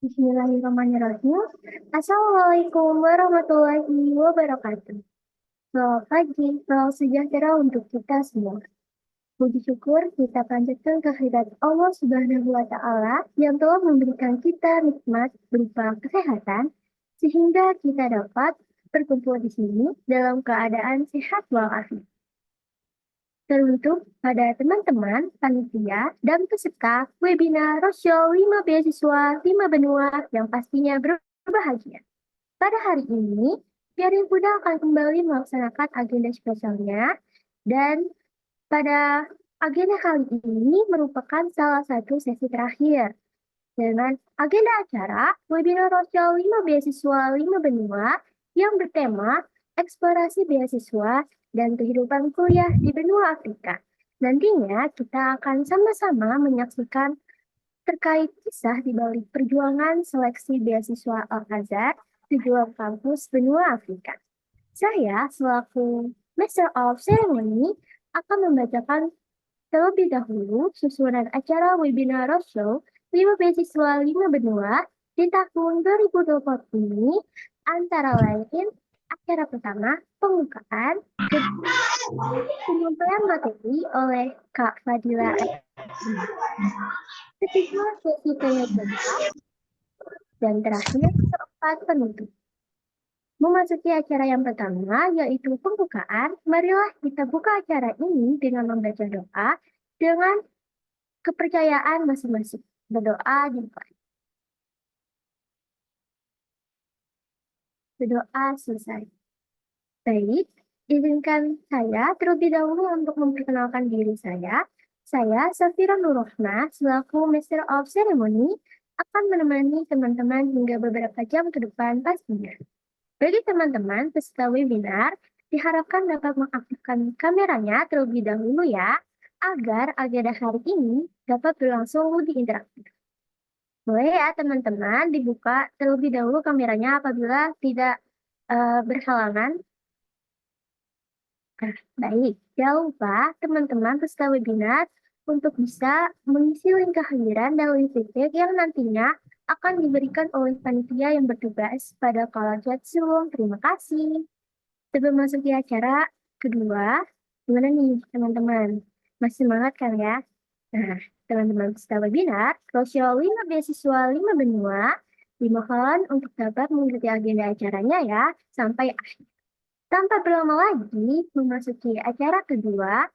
Bismillahirrahmanirrahim. Assalamualaikum warahmatullahi wabarakatuh. Selamat pagi, salam sejahtera untuk kita semua. Puji syukur kita panjatkan kehadirat Allah Subhanahu wa Ta'ala yang telah memberikan kita nikmat berupa kesehatan, sehingga kita dapat berkumpul di sini dalam keadaan sehat walafiat. Teruntuk pada teman-teman, panitia, dan peserta webinar Roadshow 5 Beasiswa 5 Benua yang pastinya berbahagia. Pada hari ini, Garing Kuda akan kembali melaksanakan agenda spesialnya, dan pada agenda kali ini merupakan salah satu sesi terakhir. Dengan agenda acara webinar Roadshow 5 Beasiswa 5 Benua yang bertema eksplorasi beasiswa dan kehidupan kuliah di benua Afrika. Nantinya kita akan sama-sama menyaksikan terkait kisah di balik perjuangan seleksi beasiswa Al-Azhar di dua kampus benua Afrika. Saya selaku Master of Ceremony akan membacakan terlebih dahulu susunan acara webinar Roadshow 5 Beasiswa 5 Benua di tahun 2020 ini, antara lain acara pertama, pembukaan, penyampaian materi oleh Kak Fadila, ketiga sesi tanya jawab, dan terakhir keempat penutup. Memasuki acara yang pertama, yaitu pembukaan, marilah kita buka acara ini dengan membaca doa dengan kepercayaan masing-masing. Berdoa dimulai. Berdoa selesai. Baik, izinkan saya terlebih dahulu untuk memperkenalkan diri saya. Saya, Safira Nurrohma, selaku Master of Ceremony, akan menemani teman-teman hingga beberapa jam ke depan pastinya. Bagi teman-teman peserta webinar, diharapkan dapat mengaktifkan kameranya terlebih dahulu ya, agar agenda hari ini dapat berlangsung lebih interaktif. Boleh ya teman-teman dibuka terlebih dahulu kameranya apabila tidak berhalangan. Nah, baik, jangan lupa teman-teman peserta webinar untuk bisa mengisi link kehadiran dan link feedback yang nantinya akan diberikan oleh panitia yang bertugas pada kala chat Zoom. Terima kasih. Sebelum masuk di acara kedua, gimana nih teman-teman? Masih semangat kan ya? Nah, teman-teman peserta webinar, Roadshow 5 Beasiswa 5 Benua, dimohon untuk dapat mengikuti agenda acaranya ya, sampai akhir. Tanpa berlama lagi, memasuki acara kedua,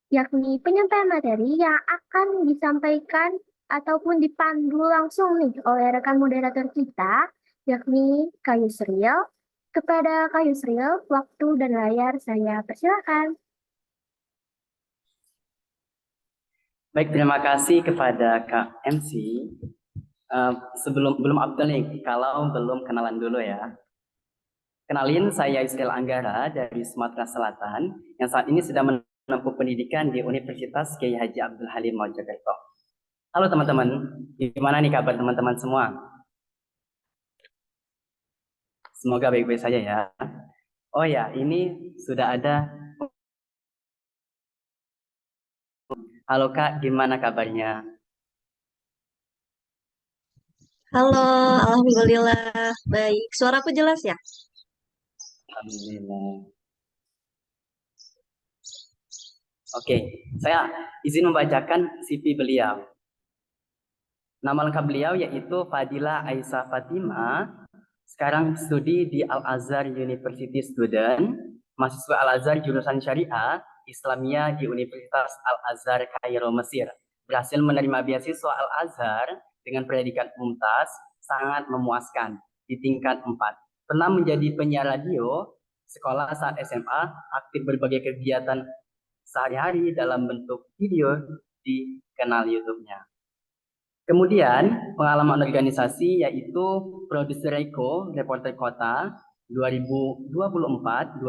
yakni penyampaian materi yang akan disampaikan ataupun dipandu langsung nih oleh rekan moderator kita, yakni Kak Yusril. Kepada Kak Yusril, waktu dan layar saya persilakan. Baik, terima kasih kepada Kak MC. Sebelum belum Abdul nih, kalau belum kenalan dulu ya. Kenalin, saya Yusril Anggara dari Sumatera Selatan yang saat ini sedang menempuh pendidikan di Universitas Kiai Haji Abdul Halim Mojokerto. Halo teman-teman, gimana nih kabar teman-teman semua? Semoga baik-baik saja ya. Oh ya, ini sudah ada. Halo Kak, gimana kabarnya? Halo, alhamdulillah baik. Suaraku jelas ya? Alhamdulillah. Oke, saya izin membacakan CV beliau. Nama lengkap beliau yaitu Fadila Aisyah Fatima. Sekarang studi di Al-Azhar University Student, mahasiswa Al-Azhar jurusan Syariah Islamiyah di Universitas Al-Azhar Kairo, Mesir. Berhasil menerima beasiswa Al-Azhar dengan predikat mumtaz, sangat memuaskan di tingkat 4. Pernah menjadi penyiar radio, sekolah saat SMA, aktif berbagai kegiatan sehari-hari dalam bentuk video di kanal YouTube-nya. Kemudian pengalaman organisasi yaitu produser Eko, reporter kota 2024-2025,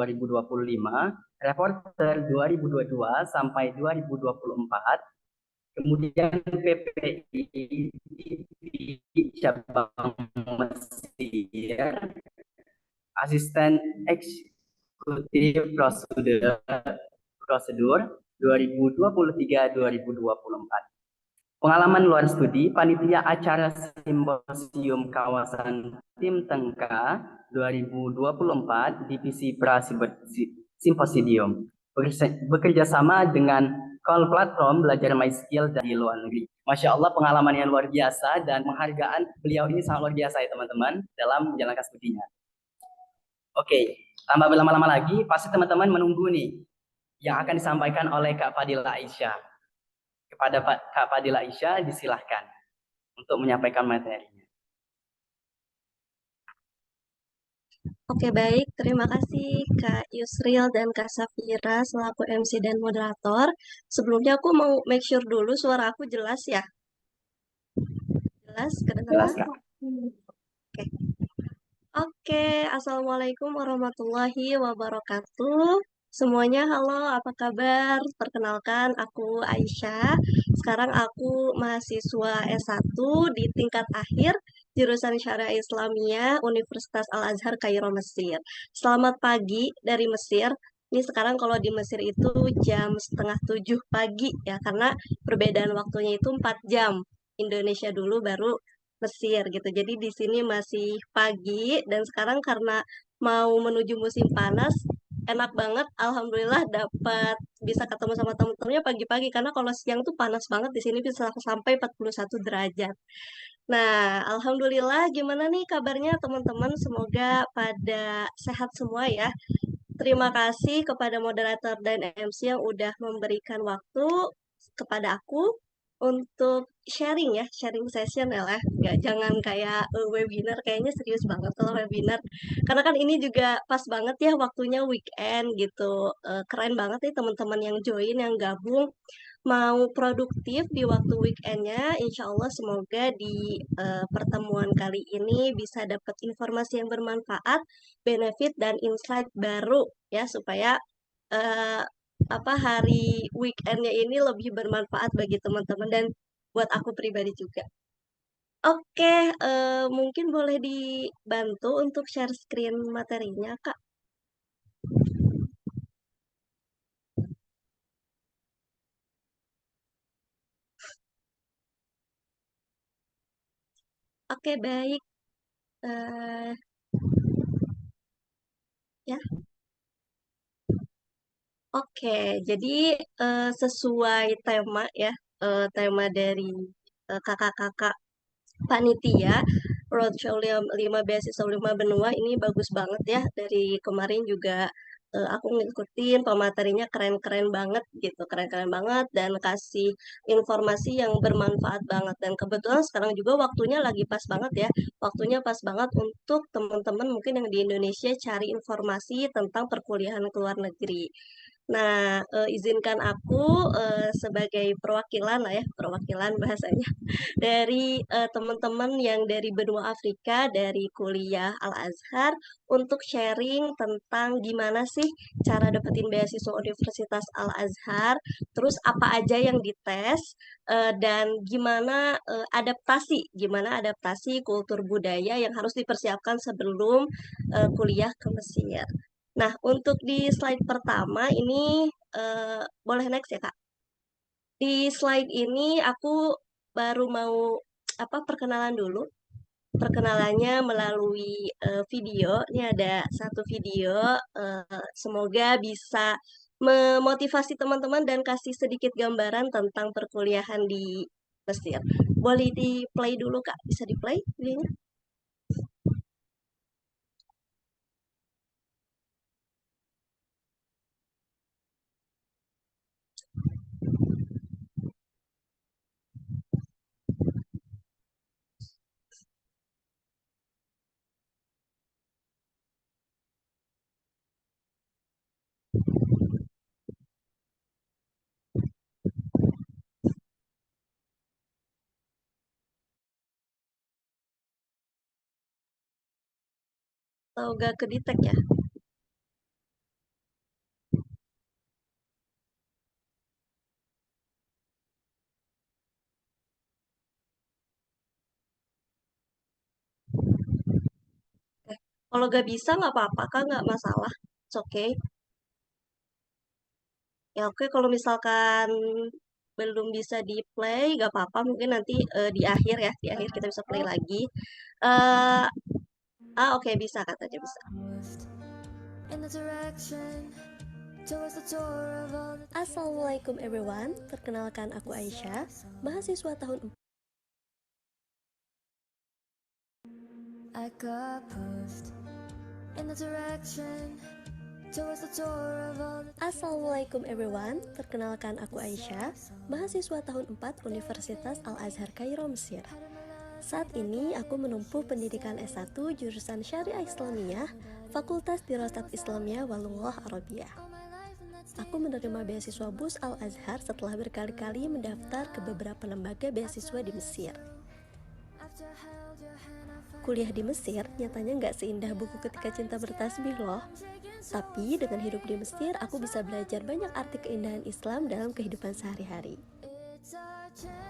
reporter 2022 sampai 2024, kemudian PPI cabang Mesir, asisten eksekutif prosedur 2023-2024. Pengalaman luar studi, panitia acara Simposium Kawasan Tim Tengka 2024 Divisi Simposium bekerja sama dengan call platform belajar My Skill dari luar negeri. Masya Allah, pengalaman yang luar biasa dan penghargaan beliau ini sangat luar biasa ya teman-teman dalam menjalankan studinya. Oke, tanpa berlama-lama lagi, pasti teman-teman menunggu nih yang akan disampaikan oleh Kak Fadila Aisyah. Kepada Kak Fadila Aisyah, disilahkan untuk menyampaikan materinya. Oke, baik. Terima kasih Kak Yusril dan Kak Safira selaku MC dan moderator. Sebelumnya aku mau make sure dulu suara aku jelas ya. Jelas, Jelas, kedengeran? Kak. Oke. Oke, Assalamualaikum warahmatullahi wabarakatuh. Semuanya halo, apa kabar? Perkenalkan, aku Aisyah. Sekarang aku mahasiswa S1 di tingkat akhir jurusan Syariah Islamiyah Universitas Al-Azhar Kairo, Mesir. Selamat pagi dari Mesir. Ini sekarang kalau di Mesir itu jam setengah 7 pagi ya, karena perbedaan waktunya itu 4 jam. Indonesia dulu baru Mesir gitu. Jadi di sini masih pagi dan sekarang karena mau menuju musim panas, enak banget. Alhamdulillah dapat bisa ketemu sama teman-temannya pagi-pagi karena kalau siang tuh panas banget di sini bisa sampai 41 derajat. Nah, alhamdulillah gimana nih kabarnya teman-teman? Semoga pada sehat semua ya. Terima kasih kepada moderator dan MC yang udah memberikan waktu kepada aku untuk sharing ya, sharing session ya lah. Nggak, jangan kayak webinar, kayaknya serius banget kalau webinar. Karena kan ini juga pas banget ya waktunya weekend gitu. Keren banget nih teman-teman yang join, yang gabung mau produktif di waktu weekendnya. Insya Allah semoga di pertemuan kali ini bisa dapat informasi yang bermanfaat, benefit dan insight baru ya supaya eh, apa hari weekendnya ini lebih bermanfaat bagi teman-teman dan buat aku pribadi juga. Oke, mungkin boleh dibantu untuk share screen materinya, Kak. Oke, baik. Eh, ya, oke. Jadi sesuai tema ya, tema dari kakak-kakak panitia Roadshow 5 Beasiswa 5 Benua ini bagus banget ya. Dari kemarin juga aku ngikutin pematerinya keren-keren banget gitu. Keren-keren banget dan kasih informasi yang bermanfaat banget. Dan kebetulan sekarang juga waktunya lagi pas banget ya. Waktunya pas banget untuk teman-teman mungkin yang di Indonesia cari informasi tentang perkuliahan ke luar negeri. Nah, izinkan aku sebagai perwakilan lah ya, perwakilan bahasanya dari teman-teman yang dari benua Afrika dari kuliah Al-Azhar untuk sharing tentang gimana sih cara dapetin beasiswa Universitas Al-Azhar, terus apa aja yang dites dan gimana adaptasi kultur budaya yang harus dipersiapkan sebelum kuliah ke Mesir. Nah, untuk di slide pertama ini boleh next ya, Kak? Di slide ini aku baru mau perkenalan dulu. Perkenalannya melalui video. Ini ada satu video. Semoga bisa memotivasi teman-teman dan kasih sedikit gambaran tentang perkuliahan di Mesir. Boleh di play dulu, Kak? Bisa di play videonya? Atau gak kedetek ya? Eh, Kalau gak bisa nggak apa-apa, Kak. Nggak masalah. It's okay. Ya oke, kalau misalkan belum bisa di-play, gak apa-apa, mungkin nanti di akhir ya, di akhir kita bisa play lagi. Oke, bisa katanya bisa. Assalamualaikum everyone, perkenalkan aku Aisyah, mahasiswa tahun 4. I got pushed in the direction towards the door of all the Assalamualaikum everyone, perkenalkan aku Aisyah, mahasiswa tahun 4 Universitas Al-Azhar Kairo, Mesir. Saat ini aku menempuh pendidikan S1 jurusan Syariah Islamiyah, Fakultas Dirasat Islamiyah Walullah Arabiyah. Aku menerima beasiswa BUS Al-Azhar setelah berkali-kali mendaftar ke beberapa lembaga beasiswa di Mesir. Kuliah di Mesir nyatanya nggak seindah buku Ketika Cinta Bertasbih loh. Tapi dengan hidup di Mesir, aku bisa belajar banyak arti keindahan Islam dalam kehidupan sehari-hari.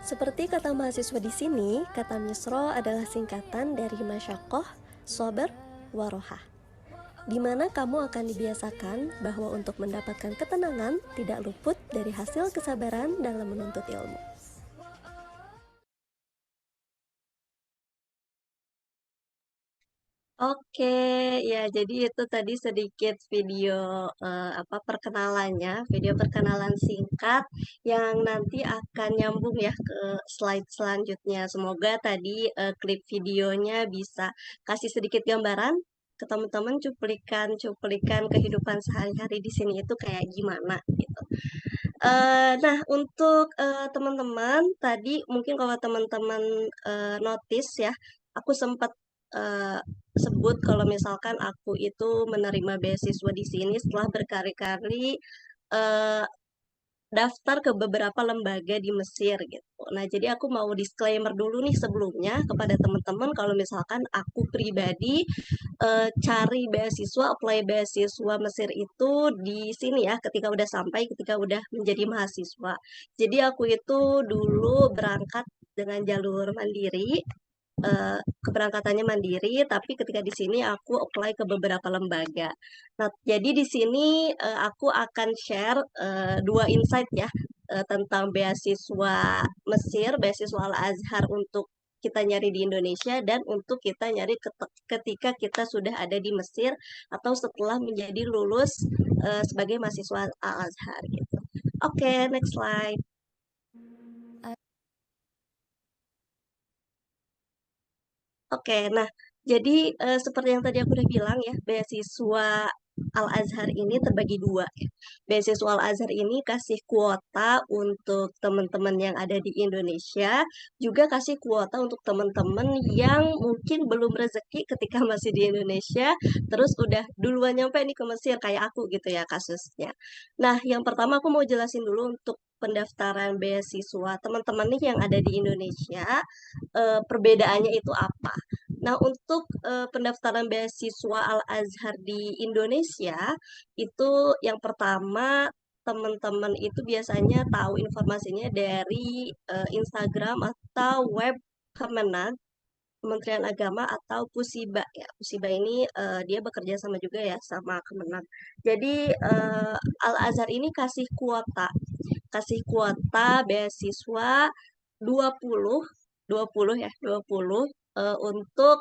Seperti kata mahasiswa di sini, kata misro adalah singkatan dari masyakoh, sober, warohah, di mana kamu akan dibiasakan bahwa untuk mendapatkan ketenangan tidak luput dari hasil kesabaran dalam menuntut ilmu. Oke, ya jadi itu tadi sedikit video perkenalannya, video perkenalan singkat yang nanti akan nyambung ya ke slide selanjutnya. Semoga tadi klip videonya bisa kasih sedikit gambaran ke teman-teman, cuplikan kehidupan sehari-hari di sini itu kayak gimana gitu. Nah, untuk teman-teman tadi mungkin kalau teman-teman notice ya, aku sempat eh, sebut kalau misalkan aku itu menerima beasiswa di sini setelah berkali-kali eh, daftar ke beberapa lembaga di Mesir gitu. Nah, jadi aku mau disclaimer dulu nih sebelumnya kepada teman-teman kalau misalkan aku pribadi cari beasiswa, apply beasiswa Mesir itu di sini ya, ketika udah menjadi mahasiswa. Jadi aku itu dulu berangkat dengan jalur mandiri, keberangkatannya mandiri, tapi ketika di sini aku apply ke beberapa lembaga. Nah, jadi di sini aku akan share dua insight ya tentang beasiswa Mesir, beasiswa Al-Azhar untuk kita nyari di Indonesia dan untuk kita nyari ketika kita sudah ada di Mesir atau setelah menjadi lulus sebagai mahasiswa Al-Azhar gitu. Oke, next slide. Oke, nah jadi seperti yang tadi aku udah bilang ya, beasiswa Al-Azhar ini terbagi dua ya. Beasiswa Al-Azhar ini kasih kuota untuk teman-teman yang ada di Indonesia, juga kasih kuota untuk teman-teman yang mungkin belum rezeki ketika masih di Indonesia, terus udah duluan nyampe nih ke Mesir kayak aku gitu ya kasusnya. Nah, yang pertama aku mau jelasin dulu untuk pendaftaran beasiswa teman-teman nih yang ada di Indonesia, perbedaannya itu apa. Nah, untuk pendaftaran beasiswa Al-Azhar di Indonesia, itu yang pertama teman-teman itu biasanya tahu informasinya dari Instagram atau web Kemenag, Kementerian Agama atau Pusiba ya. Pusiba ini dia bekerja sama juga ya sama Kemenag. Jadi Al-Azhar ini kasih kuota beasiswa 20 20 ya, 20 untuk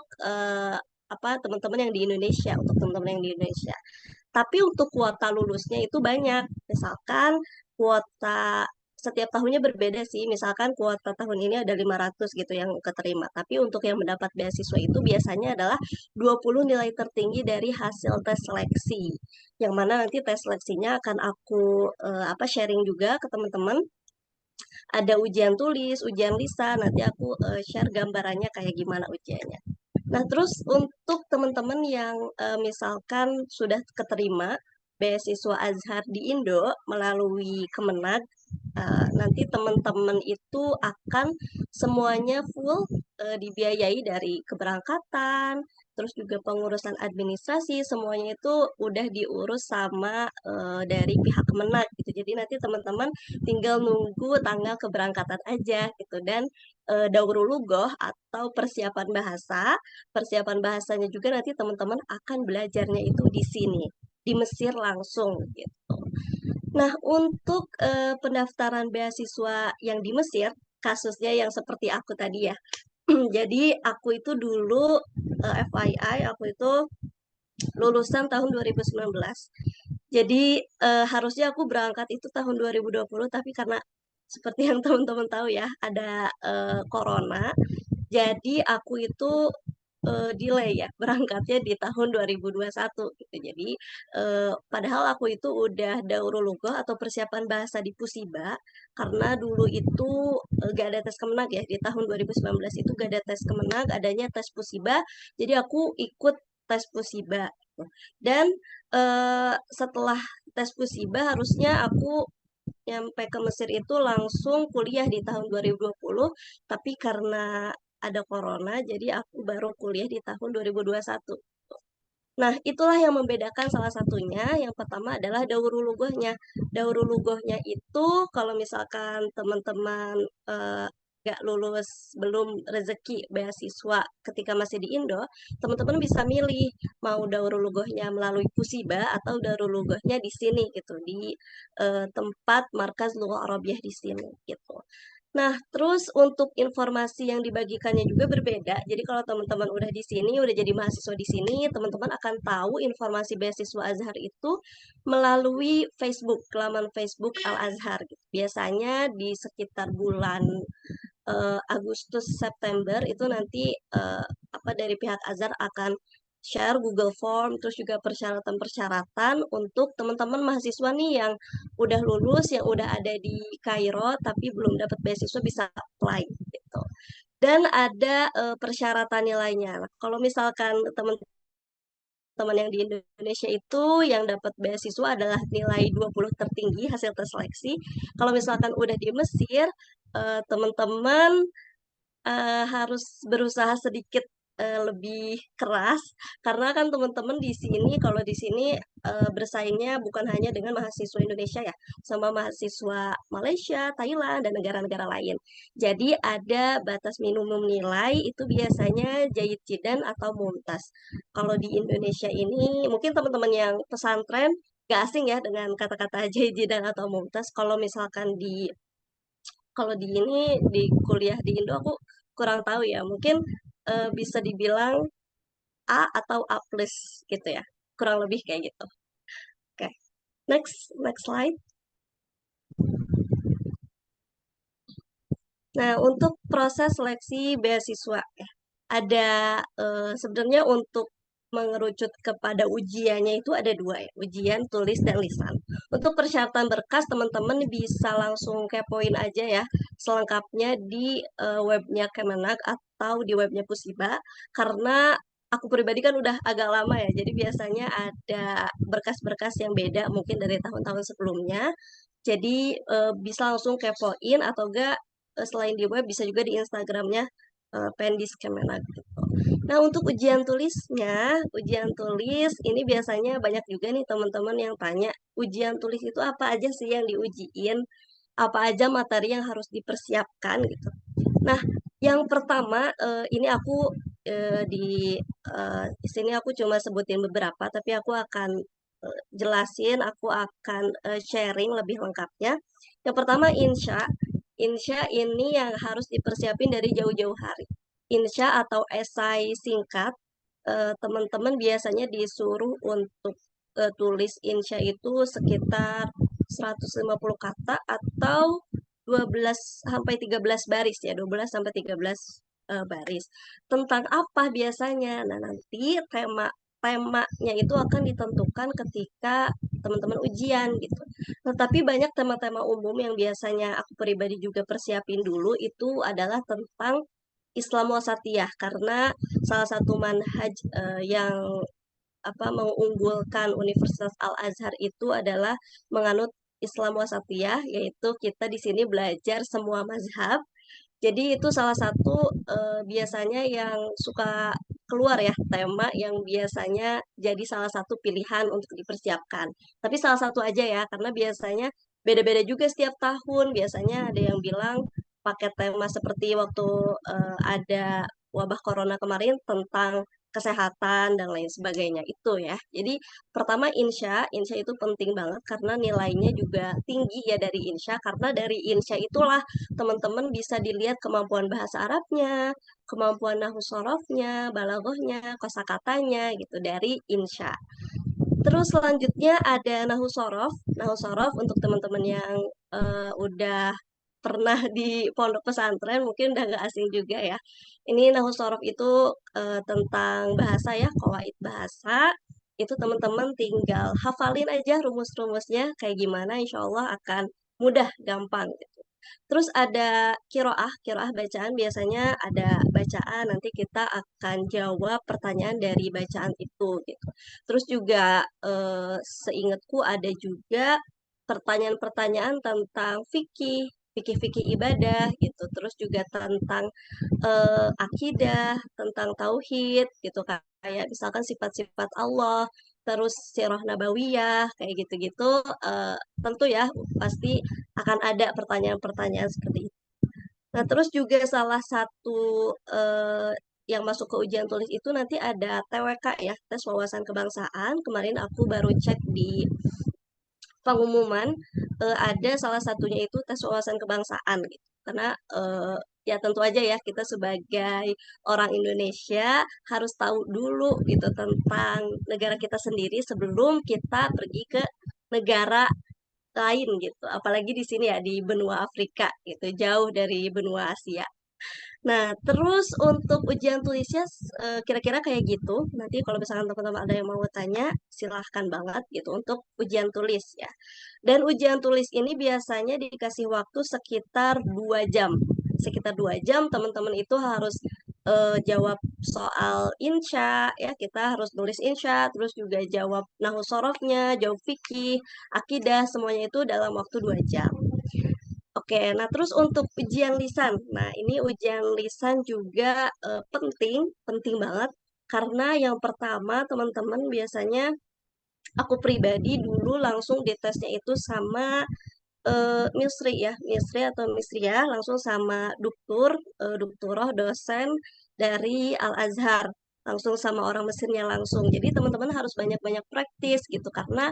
teman-teman yang di Indonesia, untuk teman-teman yang di Indonesia. Tapi untuk kuota lulusnya itu banyak. Misalkan kuota setiap tahunnya berbeda sih. Misalkan kuota tahun ini ada 500 gitu yang keterima. Tapi untuk yang mendapat beasiswa itu biasanya adalah 20 nilai tertinggi dari hasil tes seleksi. Yang mana nanti tes seleksinya akan aku sharing juga ke teman-teman. Ada ujian tulis, ujian lisan, nanti aku share gambarannya kayak gimana ujiannya. Nah, terus untuk teman-teman yang misalkan sudah keterima beasiswa Azhar di Indo melalui Kemenag, nanti teman-teman itu akan semuanya full dibiayai dari keberangkatan, terus juga pengurusan administrasi, semuanya itu udah diurus sama dari pihak Kemenag gitu. Jadi nanti teman-teman tinggal nunggu tanggal keberangkatan aja gitu dan daur lugoh atau persiapan bahasa. Persiapan bahasanya juga nanti teman-teman akan belajarnya itu di sini, di Mesir langsung gitu. Nah, untuk pendaftaran beasiswa yang di Mesir, kasusnya yang seperti aku tadi ya. Jadi aku itu dulu FYI, aku itu lulusan tahun 2019. Jadi harusnya aku berangkat itu tahun 2020, tapi karena seperti yang teman-teman tahu ya, ada corona. Jadi aku itu delay ya berangkatnya di tahun 2021 gitu. Jadi padahal aku itu udah daurul lugah atau persiapan bahasa di Pusiba karena dulu itu gak ada tes Kemenag ya di tahun 2019 itu gak ada tes Kemenag, adanya tes Pusiba. Jadi aku ikut tes Pusiba gitu. Dan setelah tes Pusiba harusnya aku nyampe ke Mesir itu langsung kuliah di tahun 2020, tapi karena ada corona, jadi aku baru kuliah di tahun 2021. Nah, itulah yang membedakan salah satunya. Yang pertama adalah daurul lughahnya. Daurul lughahnya itu kalau misalkan teman-teman nggak lulus belum rezeki beasiswa ketika masih di Indo, teman-teman bisa milih mau daurul lughahnya melalui Pusiba atau daurul lughahnya di sini gitu di tempat Markaz Lughah Arabiyah di sini gitu. Nah, terus untuk informasi yang dibagikannya juga berbeda. Jadi kalau teman-teman udah di sini, udah jadi mahasiswa di sini, teman-teman akan tahu informasi beasiswa Azhar itu melalui Facebook, laman Facebook Al Azhar gitu. Biasanya di sekitar bulan Agustus September itu nanti apa dari pihak Azhar akan share Google Form terus juga persyaratan-persyaratan untuk teman-teman mahasiswa nih yang udah lulus yang udah ada di Kairo tapi belum dapat beasiswa bisa apply gitu. Dan ada persyaratannya lainnya. Nah, kalau misalkan teman-teman yang di Indonesia itu yang dapat beasiswa adalah nilai 20 tertinggi hasil tes seleksi. Kalau misalkan udah di Mesir, teman-teman harus berusaha sedikit lebih keras karena kan teman-teman di sini kalau di sini bersaingnya bukan hanya dengan mahasiswa Indonesia ya, sama mahasiswa Malaysia, Thailand dan negara-negara lain. Jadi ada batas minimum nilai itu biasanya Jayid Jidan atau Mumtaz. Kalau di Indonesia ini mungkin teman-teman yang pesantren gak asing ya dengan kata-kata Jayid Jidan atau Mumtaz. Kalau di ini di kuliah di Indo aku kurang tahu ya. Mungkin bisa dibilang A atau A plus gitu ya. Kurang lebih kayak gitu. Oke, next slide. Nah, untuk proses seleksi beasiswa ya, ada sebenarnya untuk mengerucut kepada ujiannya itu ada dua ya, ujian tulis dan lisan. Untuk persyaratan berkas teman-teman bisa langsung kepoin aja ya selengkapnya di webnya Kemenag atau di webnya Pusiba karena aku pribadi kan udah agak lama ya, jadi biasanya ada berkas-berkas yang beda mungkin dari tahun-tahun sebelumnya. Jadi bisa langsung kepoin atau enggak selain di web bisa juga di Instagramnya Pendis Kemenag gitu. Nah untuk ujian tulis ini biasanya banyak juga nih teman-teman yang tanya ujian tulis itu apa aja sih yang diujiin, apa aja materi yang harus dipersiapkan gitu. Nah yang pertama ini aku di sini aku cuma sebutin beberapa, tapi aku akan jelasin, aku akan sharing lebih lengkapnya. Yang pertama insya. Insya ini yang harus dipersiapin dari jauh-jauh hari. Insya atau esai singkat, teman-teman biasanya disuruh untuk tulis insya itu sekitar 150 kata atau 12 sampai 13 baris ya, 12 sampai 13 baris. Tentang apa biasanya? Nah, nanti temanya itu akan ditentukan ketika teman-teman ujian gitu. Tetapi banyak tema-tema umum yang biasanya aku pribadi juga persiapin dulu itu adalah tentang Islam wasatiyah karena salah satu manhaj yang mengunggulkan Universitas Al Azhar itu adalah menganut Islam wasatiyah, yaitu kita di sini belajar semua mazhab. Jadi itu salah satu biasanya yang suka keluar ya tema yang biasanya jadi salah satu pilihan untuk dipersiapkan. Tapi salah satu aja ya, karena biasanya beda-beda juga setiap tahun. Biasanya ada yang bilang pakai tema seperti waktu ada wabah corona kemarin tentang kesehatan dan lain sebagainya itu ya. Jadi pertama insya itu penting banget karena nilainya juga tinggi ya dari insya, karena dari insya itulah teman-teman bisa dilihat kemampuan bahasa Arabnya, kemampuan nahwu sorofnya, balaghahnya, kosakatanya gitu dari insya. Terus selanjutnya ada nahu sorof. Nahu sorof untuk teman-teman yang udah pernah di pondok pesantren mungkin udah nggak asing juga ya. Ini nahu sorof itu tentang bahasa ya, qawaid bahasa. Itu teman-teman tinggal hafalin aja rumus-rumusnya kayak gimana, insya Allah akan mudah, gampang gitu. Terus ada kiroah, kiroah bacaan biasanya ada bacaan, nanti kita akan jawab pertanyaan dari bacaan itu gitu. Terus juga seingatku ada juga pertanyaan-pertanyaan tentang fikih, fikih-fikih ibadah gitu. Terus juga tentang akidah, tentang tauhid gitu, kayak misalkan sifat-sifat Allah, terus sirah nabawiyah kayak gitu-gitu. Tentu ya pasti akan ada pertanyaan-pertanyaan seperti itu. Nah, terus juga salah satu yang masuk ke ujian tulis itu nanti ada TWK ya, tes wawasan kebangsaan. Kemarin aku baru cek di pengumuman, ada salah satunya itu tes wawasan kebangsaan gitu. Karena ya tentu aja ya kita sebagai orang Indonesia harus tahu dulu gitu tentang negara kita sendiri sebelum kita pergi ke negara lain gitu. Apalagi di sini ya di benua Afrika gitu, jauh dari benua Asia. Nah, terus untuk ujian tulisnya kira-kira kayak gitu. Nanti kalau misalkan teman-teman ada yang mau tanya, silahkan banget gitu untuk ujian tulis ya. Dan ujian tulis ini biasanya dikasih waktu sekitar 2 jam. Sekitar 2 jam teman-teman itu harus jawab soal insya ya, kita harus nulis insya, terus juga jawab nahwu sorofnya, jawab fikih, akidah, semuanya itu dalam waktu 2 jam. Oke, nah terus untuk ujian lisan. Nah, ini ujian lisan juga penting, penting banget. Karena yang pertama, teman-teman biasanya aku pribadi dulu langsung ditesnya itu sama Misri ya, Misri atau Misriah, langsung sama duktur, dukturoh, dosen dari Al-Azhar. Langsung sama orang Mesirnya langsung. Jadi teman-teman harus banyak-banyak praktis gitu. Karena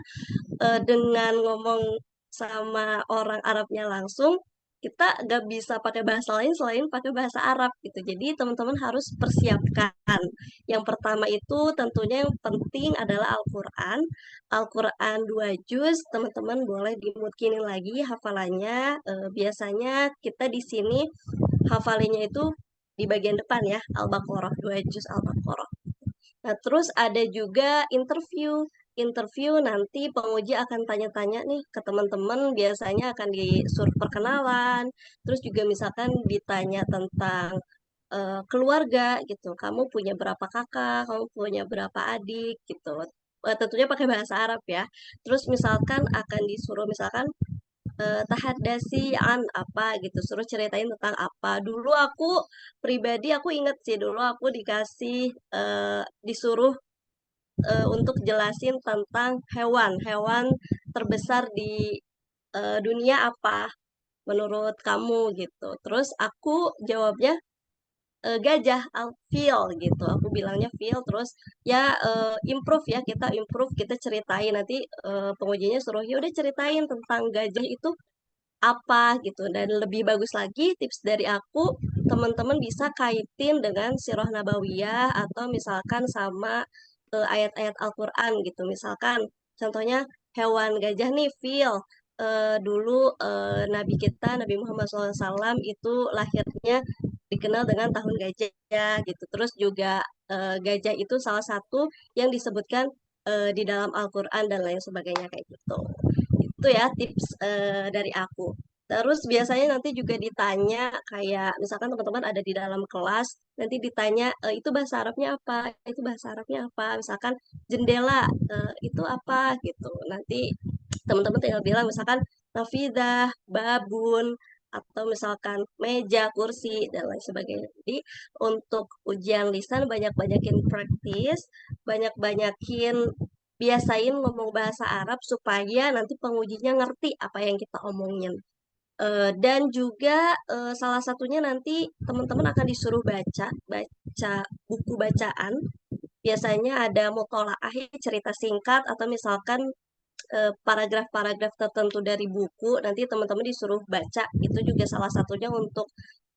dengan ngomong sama orang Arabnya langsung, kita gak bisa pakai bahasa lain selain pakai bahasa Arab gitu. Jadi teman-teman harus persiapkan. Yang pertama itu tentunya yang penting adalah Al-Quran. Al-Quran 2 juz, teman-teman boleh dimungkinin lagi hafalannya. Biasanya kita di sini hafalinnya itu di bagian depan ya, Al-Baqarah, 2 juz Al-Baqarah. Nah, terus ada juga interview. Interview nanti penguji akan tanya-tanya nih ke teman-teman, biasanya akan disuruh perkenalan, terus juga misalkan ditanya tentang keluarga gitu. Kamu punya berapa kakak, kamu punya berapa adik gitu. Tentunya pakai bahasa Arab ya. Terus misalkan akan disuruh misalkan tahadasi an apa gitu, suruh ceritain tentang apa. Dulu aku pribadi aku inget sih dulu aku dikasih disuruh untuk jelasin tentang hewan terbesar di dunia apa menurut kamu gitu. Terus aku jawabnya gajah, feel gitu. Aku bilangnya feel, terus ya improve ya, kita improve, kita ceritain nanti pengujinya suruh ya udah ceritain tentang gajah itu apa gitu. Dan lebih bagus lagi tips dari aku, teman-teman bisa kaitin dengan sirah nabawiyah atau misalkan sama ayat-ayat Al-Quran gitu. Misalkan contohnya hewan gajah nih, feel. Dulu Nabi kita, Nabi Muhammad SAW itu lahirnya dikenal dengan tahun gajah gitu. Terus juga gajah itu salah satu yang disebutkan di dalam Al-Quran dan lain sebagainya kayak gitu. Itu ya tips dari aku. Terus biasanya nanti juga ditanya kayak misalkan teman-teman ada di dalam kelas, nanti ditanya itu bahasa Arabnya apa? Itu bahasa Arabnya apa? Misalkan jendela itu apa gitu. Nanti teman-teman tinggal bilang misalkan nafidah, babun, atau misalkan meja, kursi, dan lain sebagainya. Jadi untuk ujian lisan banyak-banyakin praktis, banyak-banyakin biasain ngomong bahasa Arab supaya nanti pengujinya ngerti apa yang kita omongin. Dan juga salah satunya nanti teman-teman akan disuruh baca buku bacaan biasanya ada mutolaah, cerita singkat, atau misalkan paragraf-paragraf tertentu dari buku, nanti teman-teman disuruh baca. Itu juga salah satunya untuk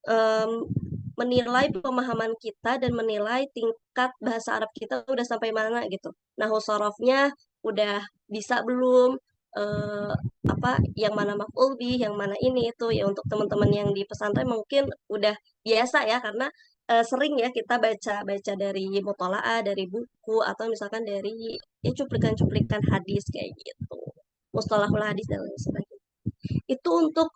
em, menilai pemahaman kita dan menilai tingkat bahasa Arab kita udah sampai mana gitu. Nah, sorofnya udah bisa belum? Eh, apa yang mana maf'ul bih, yang mana ini itu ya, untuk teman-teman yang di pesantren mungkin udah biasa ya, karena sering ya kita baca-baca dari mutolaah, dari buku, atau misalkan dari ya cuplikan-cuplikan hadis kayak gitu. Mustalahul hadis dan lain sebagainya. Itu untuk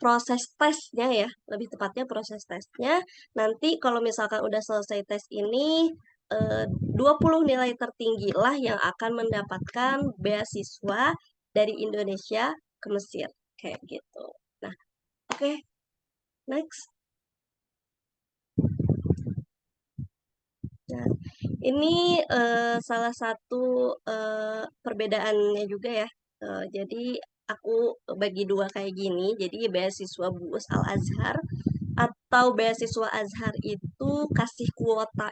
proses tesnya ya, lebih tepatnya proses tesnya. Nanti kalau misalkan udah selesai tes ini, 20 nilai tertinggi lah yang akan mendapatkan beasiswa dari Indonesia ke Mesir. Kayak gitu. Nah, oke, next. Nah, ini salah satu perbedaannya juga ya. Jadi aku bagi dua kayak gini. Jadi beasiswa BUUS Al Azhar atau beasiswa Azhar itu kasih kuota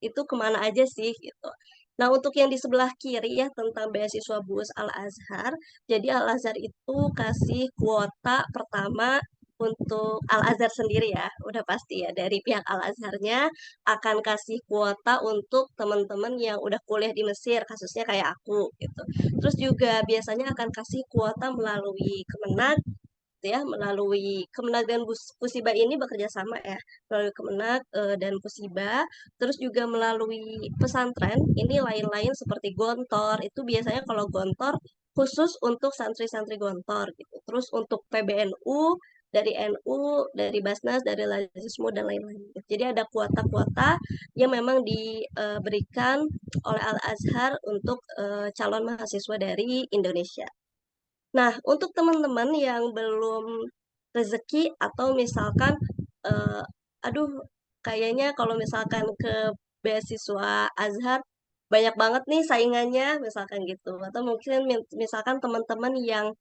itu kemana aja sih gitu. Nah, untuk yang di sebelah kiri ya, tentang beasiswa BUUS Al Azhar. Jadi Al Azhar itu kasih kuota pertama untuk Al Azhar sendiri ya, udah pasti ya, dari pihak Al Azharnya akan kasih kuota untuk teman-teman yang udah kuliah di Mesir, kasusnya kayak aku gitu. Terus juga biasanya akan kasih kuota melalui Kemenag gitu ya, melalui Kemenag dan Pusiba ini bekerja sama ya, melalui Kemenag dan Pusiba. Terus juga melalui pesantren ini lain-lain seperti Gontor, itu biasanya kalau Gontor khusus untuk santri-santri Gontor gitu. Terus untuk PBNU dari NU, dari Basnas, dari Lazismu dan lain-lain. Jadi ada kuota-kuota yang memang diberikan oleh Al Azhar untuk calon mahasiswa dari Indonesia. Nah, untuk teman-teman yang belum rezeki atau misalkan, eh, aduh, kayaknya kalau misalkan ke beasiswa Azhar banyak banget nih saingannya, misalkan gitu. Atau mungkin misalkan teman-teman yang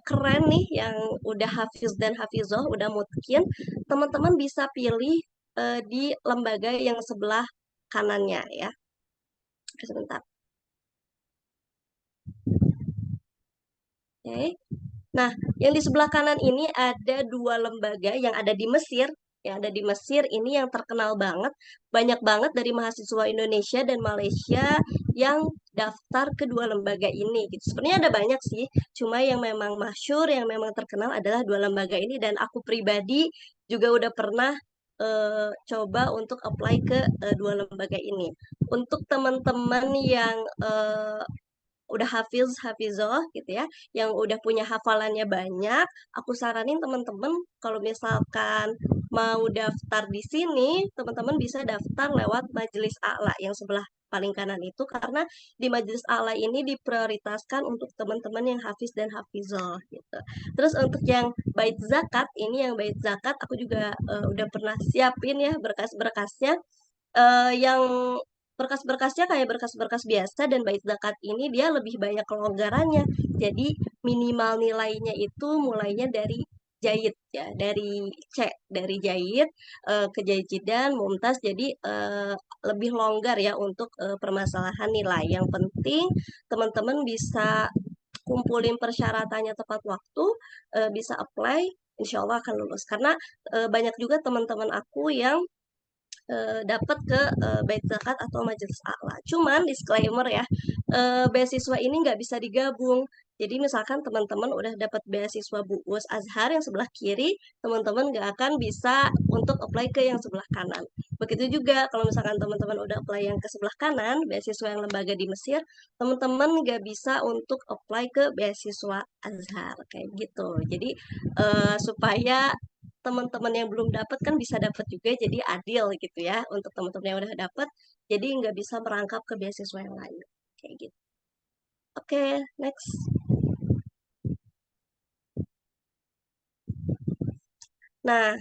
keren nih, yang udah hafiz dan hafizoh, udah mungkin teman-teman bisa pilih di lembaga yang sebelah kanannya ya. Sebentar. Oke. Nah, yang di sebelah kanan ini ada dua lembaga yang ada di Mesir. Yang ada di Mesir ini yang terkenal banget. Banyak banget dari mahasiswa Indonesia dan Malaysia yang daftar ke dua lembaga ini. Gitu. Sebenarnya ada banyak sih. Cuma yang memang masyhur, yang memang terkenal adalah dua lembaga ini. Dan aku pribadi juga udah pernah coba untuk apply ke dua lembaga ini. Untuk teman-teman yang udah hafizoh gitu ya, yang udah punya hafalannya banyak, aku saranin teman-teman kalau misalkan mau daftar di sini, teman-teman bisa daftar lewat Majelis A'la yang sebelah paling kanan itu, karena di Majelis A'la ini diprioritaskan untuk teman-teman yang hafiz dan hafizoh gitu. Terus untuk yang bait zakat ini, yang bait zakat aku juga udah pernah siapin ya berkas-berkasnya, yang berkas-berkasnya kayak berkas-berkas biasa, dan bait zakat ini dia lebih banyak kelonggarannya. Jadi minimal nilainya itu mulainya dari jahit ya, dari C, dari jahit ke jahitan mumtaz. Jadi lebih longgar ya untuk permasalahan nilai. Yang penting teman-teman bisa kumpulin persyaratannya tepat waktu, bisa apply, insya Allah akan lulus. Karena banyak juga teman-teman aku yang dapat ke bait zakat atau majelis a'la. Cuman disclaimer ya, beasiswa ini nggak bisa digabung. Jadi misalkan teman-teman udah dapat beasiswa BUUS Azhar yang sebelah kiri, teman-teman nggak akan bisa untuk apply ke yang sebelah kanan. Begitu juga kalau misalkan teman-teman udah apply yang ke sebelah kanan, beasiswa yang lembaga di Mesir, teman-teman nggak bisa untuk apply ke beasiswa Azhar kayak gitu. Jadi supaya teman-teman yang belum dapat kan bisa dapat juga, jadi adil gitu ya untuk teman-teman yang udah dapat, jadi nggak bisa merangkap ke beasiswa yang lain kayak gitu. Oke, next. Nah,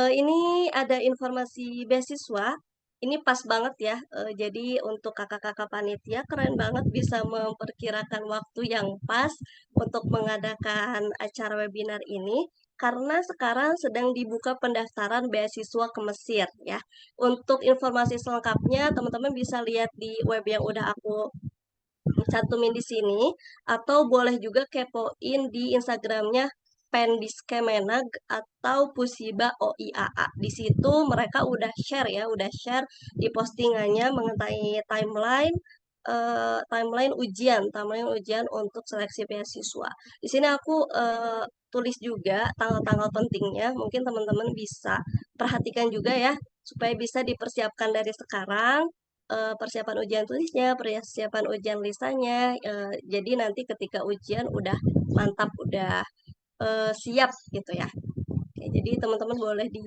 ini ada informasi beasiswa ini pas banget ya. Jadi untuk kakak-kakak panitia keren banget bisa memperkirakan waktu yang pas untuk mengadakan acara webinar ini karena sekarang sedang dibuka pendaftaran beasiswa ke Mesir ya. Untuk informasi selengkapnya teman-teman bisa lihat di web yang udah aku cantumin di sini atau boleh juga kepoin di Instagramnya Pendiskemenag atau Pusiba OIAA. Di situ mereka udah share ya, udah share di postingannya mengenai timeline ujian untuk seleksi beasiswa. Di sini aku tulis juga tanggal-tanggal pentingnya, mungkin teman-teman bisa perhatikan juga ya, supaya bisa dipersiapkan dari sekarang persiapan ujian tulisnya, persiapan ujian lisannya. Jadi nanti ketika ujian udah mantap, udah siap gitu ya. Oke, jadi teman-teman boleh di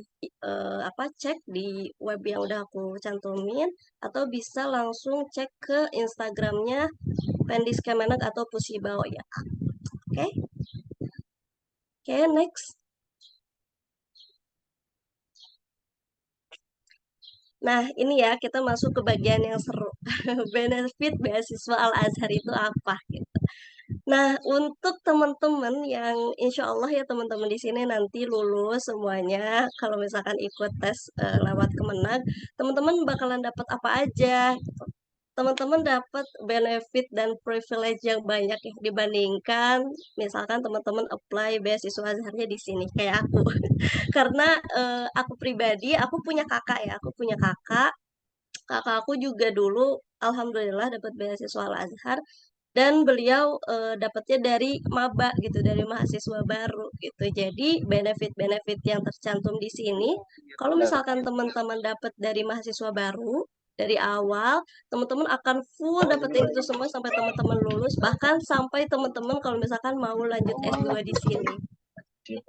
cek di web yang udah aku cantumin atau bisa langsung cek ke Instagramnya Pendiskemenag atau Pusibao ya. Oke, oke, next. Nah, ini ya kita masuk ke bagian yang seru. Benefit beasiswa Al-Azhar itu apa gitu. Nah, untuk teman-teman yang insya Allah ya teman-teman di sini nanti lulus semuanya, kalau misalkan ikut tes lewat Kemenag, teman-teman bakalan dapat apa aja gitu. Teman-teman dapat benefit dan privilege yang banyak ya dibandingkan misalkan teman-teman apply beasiswa Azharnya di sini kayak aku. Karena aku pribadi, aku punya kakak ya, kakak aku juga dulu alhamdulillah dapat beasiswa Al-Azhar dan beliau dapatnya dari maba gitu, dari mahasiswa baru gitu. Jadi benefit-benefit yang tercantum di sini, kalau misalkan teman-teman dapat dari mahasiswa baru dari awal, teman-teman akan full dapetin itu semua sampai teman-teman lulus, bahkan sampai teman-teman kalau misalkan mau lanjut S2 di sini.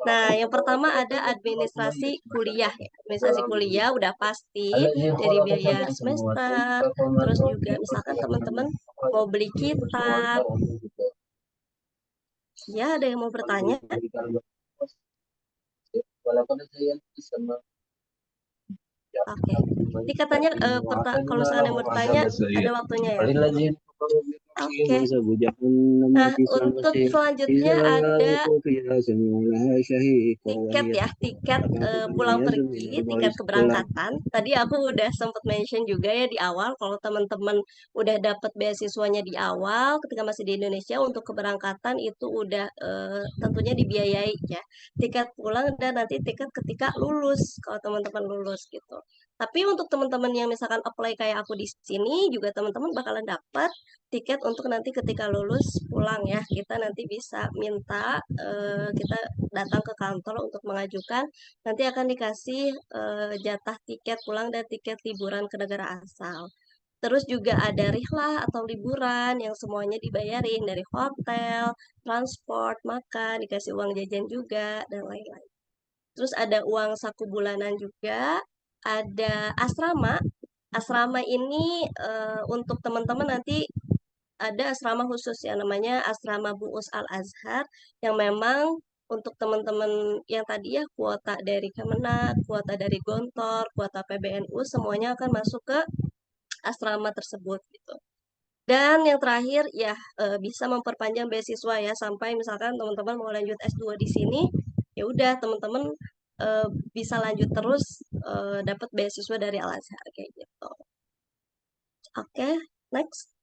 Nah, yang pertama ada administrasi kuliah ya. Administrasi kuliah udah pasti dari biaya semester, terus juga misalkan teman-teman mau beli kitab. Ya, ada yang mau bertanya? Oke. Jadi katanya kalau misalkan yang mau bertanya ada waktunya ya. Oke. Nah, untuk selanjutnya ada tiket ya, tiket pulang pergi, tiket keberangkatan. Tadi aku udah sempat mention juga ya di awal, kalau teman-teman udah dapat beasiswanya di awal, ketika masih di Indonesia untuk keberangkatan itu udah tentunya dibiayai ya. Tiket pulang dan nanti tiket ketika lulus, kalau teman-teman lulus gitu. Tapi untuk teman-teman yang misalkan apply kayak aku di sini juga teman-teman bakalan dapat tiket untuk nanti ketika lulus pulang ya. Kita nanti bisa minta kita datang ke kantor untuk mengajukan, nanti akan dikasih jatah tiket pulang dan tiket liburan ke negara asal. Terus juga ada rihlah atau liburan yang semuanya dibayarin dari hotel, transport, makan, dikasih uang jajan juga, dan lain-lain. Terus ada uang saku bulanan juga, ada asrama. Asrama ini untuk teman-teman nanti ada asrama khusus ya namanya Asrama Bu'us Al-Azhar yang memang untuk teman-teman yang tadi ya kuota dari Kemenag, kuota dari Gontor, kuota PBNU semuanya akan masuk ke asrama tersebut gitu. Dan yang terakhir ya bisa memperpanjang beasiswa ya sampai misalkan teman-teman mau lanjut S2 di sini, ya udah teman-teman bisa lanjut terus dapat beasiswa dari Al Azhar kayak gitu. Oke, next.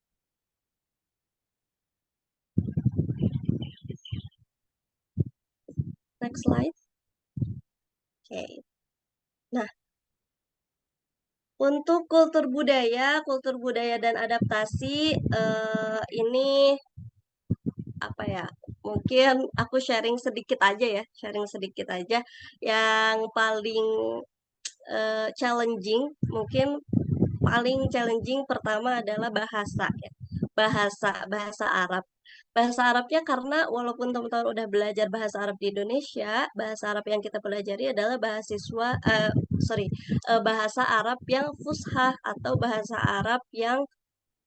Next slide. Oke. Nah, untuk kultur budaya dan adaptasi ini apa ya? Mungkin aku sharing sedikit aja. Yang paling challenging, mungkin paling challenging pertama adalah bahasa ya. Bahasa Arab. Bahasa Arabnya karena walaupun teman-teman udah belajar bahasa Arab di Indonesia, bahasa Arab yang kita pelajari adalah bahasa Arab yang fushah atau bahasa Arab yang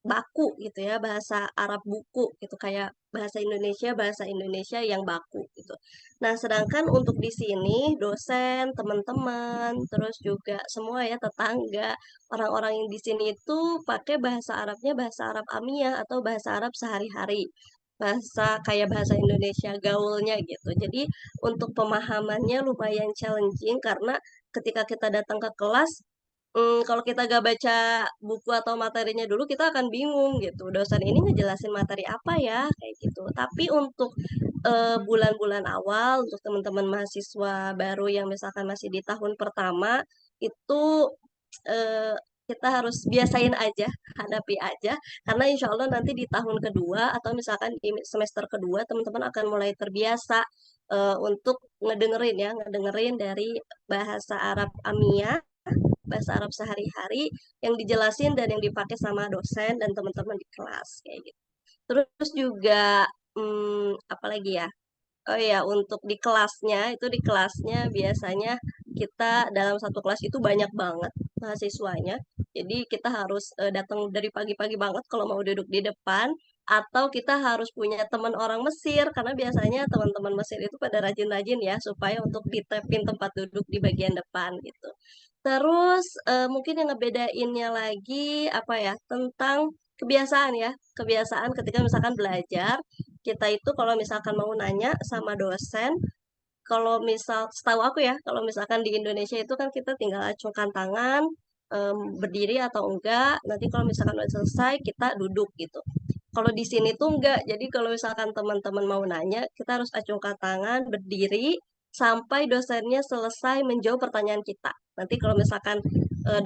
baku gitu ya, bahasa Arab buku gitu kayak bahasa Indonesia yang baku. gitu. Nah, sedangkan untuk di sini dosen, teman-teman, terus juga semua ya tetangga, orang-orang yang di sini itu pakai bahasa Arabnya bahasa Arab Amiyah atau bahasa Arab sehari-hari. Bahasa kayak bahasa Indonesia gaulnya gitu. Jadi untuk pemahamannya lumayan challenging karena ketika kita datang ke kelas, kalau kita gak baca buku atau materinya dulu, kita akan bingung gitu. Dosen ini ngejelasin materi apa ya, kayak gitu. Tapi untuk bulan-bulan awal, untuk teman-teman mahasiswa baru yang misalkan masih di tahun pertama, itu eh, kita harus biasain aja, hadapi aja. Karena insya Allah nanti di tahun kedua atau misalkan di semester kedua, teman-teman akan mulai terbiasa untuk ngedengerin dari bahasa Arab Amiyah, bahasa Arab sehari-hari yang dijelasin dan yang dipakai sama dosen dan teman-teman di kelas kayak gitu. Terus juga apalagi ya? Oh ya, untuk di kelasnya, itu di kelasnya biasanya kita dalam satu kelas itu banyak banget mahasiswanya. Jadi kita harus datang dari pagi-pagi banget kalau mau duduk di depan. Atau kita harus punya teman orang Mesir, karena biasanya teman-teman Mesir itu pada rajin-rajin ya, supaya untuk ditepin tempat duduk di bagian depan gitu. Terus mungkin yang ngebedainnya lagi apa ya, tentang kebiasaan ya, kebiasaan ketika misalkan belajar kita itu kalau misalkan mau nanya sama dosen, kalau misal setahu aku ya, kalau misalkan di Indonesia itu kan kita tinggal acungkan tangan, berdiri atau enggak, nanti kalau misalkan udah selesai kita duduk gitu. Kalau di sini tuh enggak, jadi kalau misalkan teman-teman mau nanya, kita harus acungkan tangan, berdiri, sampai dosennya selesai menjawab pertanyaan kita. Nanti kalau misalkan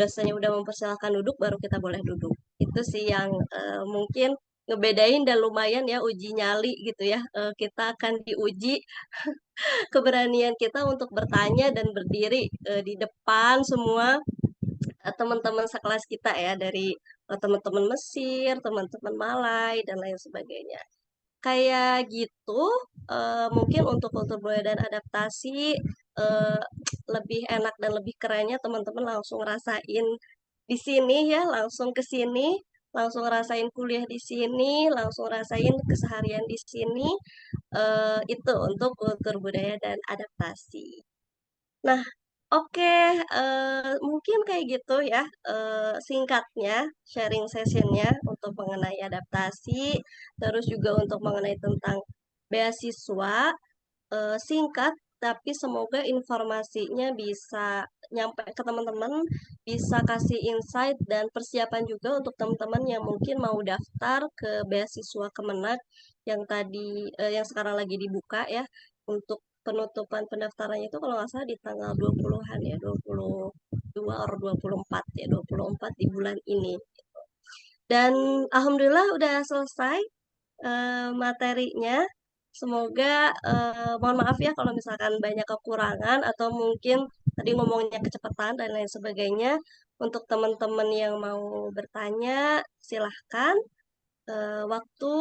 dosennya udah mempersilahkan duduk, baru kita boleh duduk. Itu sih yang mungkin ngebedain dan lumayan ya uji nyali gitu ya. Kita akan diuji keberanian kita untuk bertanya dan berdiri di depan semua teman-teman sekelas kita ya dari teman-teman Mesir, teman-teman Malai dan lain sebagainya. Kayak gitu, mungkin untuk kultur budaya dan adaptasi eh, lebih enak dan lebih kerennya teman-teman langsung rasain di sini ya, langsung ke sini, langsung rasain kuliah di sini, langsung rasain keseharian di sini. Itu untuk kultur budaya dan adaptasi. Nah, oke, mungkin kayak gitu ya, singkatnya sharing sessionnya untuk mengenai adaptasi, terus juga untuk mengenai tentang beasiswa, singkat, tapi semoga informasinya bisa nyampe ke teman-teman, bisa kasih insight dan persiapan juga untuk teman-teman yang mungkin mau daftar ke beasiswa Kemenak yang yang sekarang lagi dibuka ya, untuk penutupan pendaftarannya itu kalau nggak salah di tanggal 20-an ya, 22 atau 24 ya, 24 di bulan ini. Dan alhamdulillah udah selesai materinya. Semoga mohon maaf ya kalau misalkan banyak kekurangan atau mungkin tadi ngomongnya kecepatan dan lain sebagainya. Untuk teman-teman yang mau bertanya, silahkan. Waktu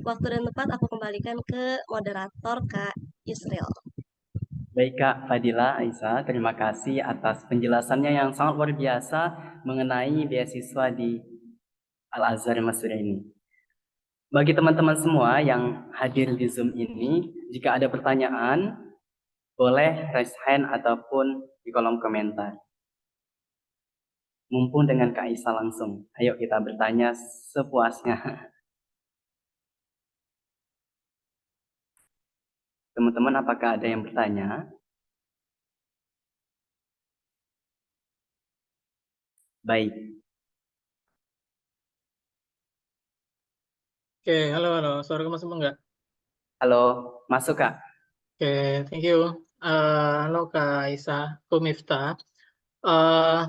waktu dan tempat aku kembalikan ke moderator Kak Yusril. Baik Kak Fadila Aisyah, terima kasih atas penjelasannya yang sangat luar biasa mengenai beasiswa di Al-Azhar Mesir ini. Bagi teman-teman semua yang hadir di Zoom ini, jika ada pertanyaan, boleh raise hand ataupun di kolom komentar. Mumpung dengan Kak Aisyah langsung, ayo kita bertanya sepuasnya. Teman-teman, apakah ada yang bertanya? Baik. Oke, halo, halo. Suara masuk enggak? Halo, masuk Kak. Oke, thank you. Halo Kak Isa, aku Miftah.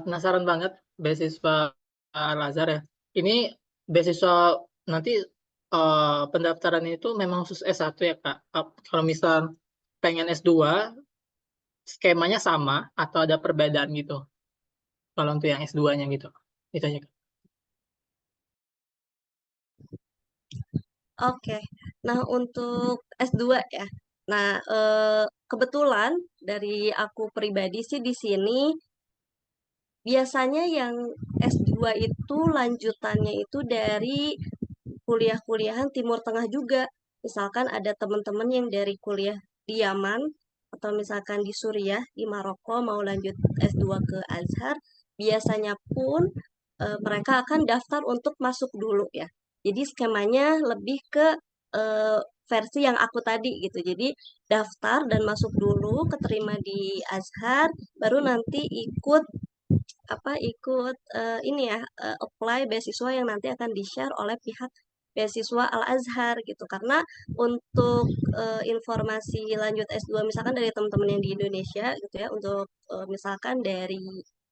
Penasaran banget beasiswa Al-Azhar ya. Ini beasiswa nanti pendaftaran itu memang khusus S1 ya Kak? Kalau misal pengen S2, skemanya sama atau ada perbedaan gitu? Kalau untuk yang S2-nya gitu. Itu aja Kak. Oke, nah untuk S2 ya. Nah, kebetulan dari aku pribadi sih di sini biasanya yang S2 itu lanjutannya itu dari kuliah-kuliahan Timur Tengah juga. Misalkan ada teman-teman yang dari kuliah di Yaman atau misalkan di Suriah, di Maroko mau lanjut S2 ke Azhar, biasanya pun mereka akan daftar untuk masuk dulu ya. Jadi skemanya lebih ke versi yang aku tadi gitu. Jadi daftar dan masuk dulu, keterima di Azhar, baru nanti ikut ini ya, apply beasiswa yang nanti akan di-share oleh pihak beasiswa Al-Azhar gitu. Karena untuk informasi lanjut S2 misalkan dari teman-teman yang di Indonesia gitu ya, untuk misalkan dari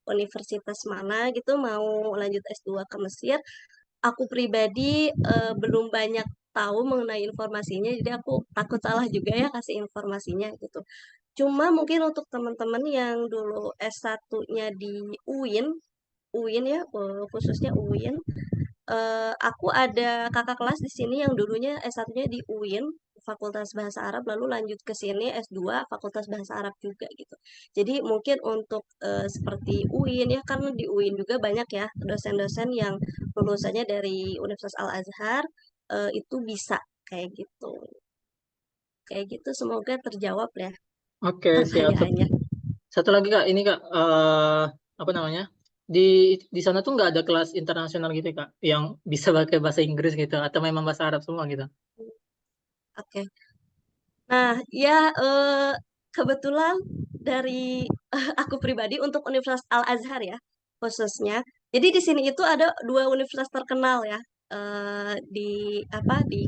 universitas mana gitu mau lanjut S2 ke Mesir, aku pribadi belum banyak tahu mengenai informasinya, jadi aku takut salah juga ya kasih informasinya gitu. Cuma mungkin untuk teman-teman yang dulu S1-nya di UIN, UIN ya, khususnya UIN, aku ada kakak kelas di sini yang dulunya S1-nya di UIN, Fakultas Bahasa Arab, lalu lanjut ke sini S2 Fakultas Bahasa Arab juga gitu. Jadi mungkin untuk seperti UIN ya, karena di UIN juga banyak ya dosen-dosen yang lulusannya dari Universitas Al-Azhar, itu bisa kayak gitu. Kayak gitu, semoga terjawab ya Oke, siap. pertanyaannya. Satu lagi Kak, ini Kak, apa namanya? Di di sana tuh nggak ada kelas internasional gitu Kak, yang bisa pakai bahasa Inggris gitu, atau memang bahasa Arab semua gitu? Oke. Nah, ya kebetulan dari aku pribadi untuk Universitas Al-Azhar ya khususnya. Jadi di sini itu ada dua universitas terkenal ya, di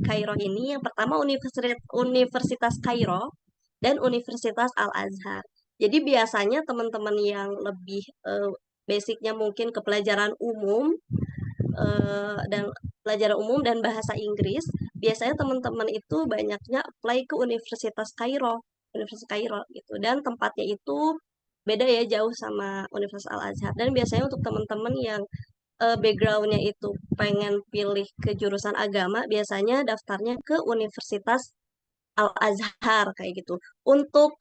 Kairo ini. Yang pertama Universitas Kairo dan Universitas Al-Azhar. Jadi biasanya teman-teman yang lebih basicnya mungkin ke pelajaran umum dan pelajaran umum dan bahasa Inggris, biasanya teman-teman itu banyaknya apply ke Universitas Kairo gitu. Dan tempatnya itu beda ya, jauh sama Universitas Al-Azhar. Dan biasanya untuk teman-teman yang backgroundnya itu pengen pilih ke jurusan agama, biasanya daftarnya ke Universitas Al-Azhar kayak gitu. Untuk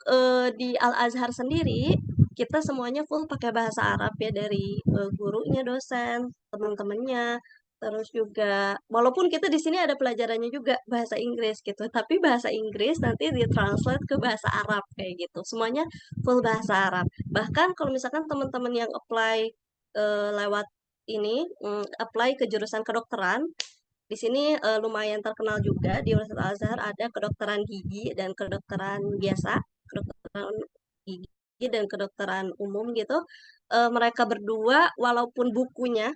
di Al-Azhar sendiri, kita semuanya full pakai bahasa Arab ya, dari gurunya, dosen, teman-temannya. Terus juga, walaupun kita di sini ada pelajarannya juga bahasa Inggris gitu, tapi bahasa Inggris nanti ditranslate ke bahasa Arab kayak gitu. Semuanya full bahasa Arab. Bahkan kalau misalkan teman-teman yang apply lewat ini, apply ke jurusan kedokteran, di sini lumayan terkenal juga di Universitas Al-Azhar, ada kedokteran gigi dan kedokteran biasa, kedokteran gigi dan kedokteran umum gitu. Mereka berdua walaupun bukunya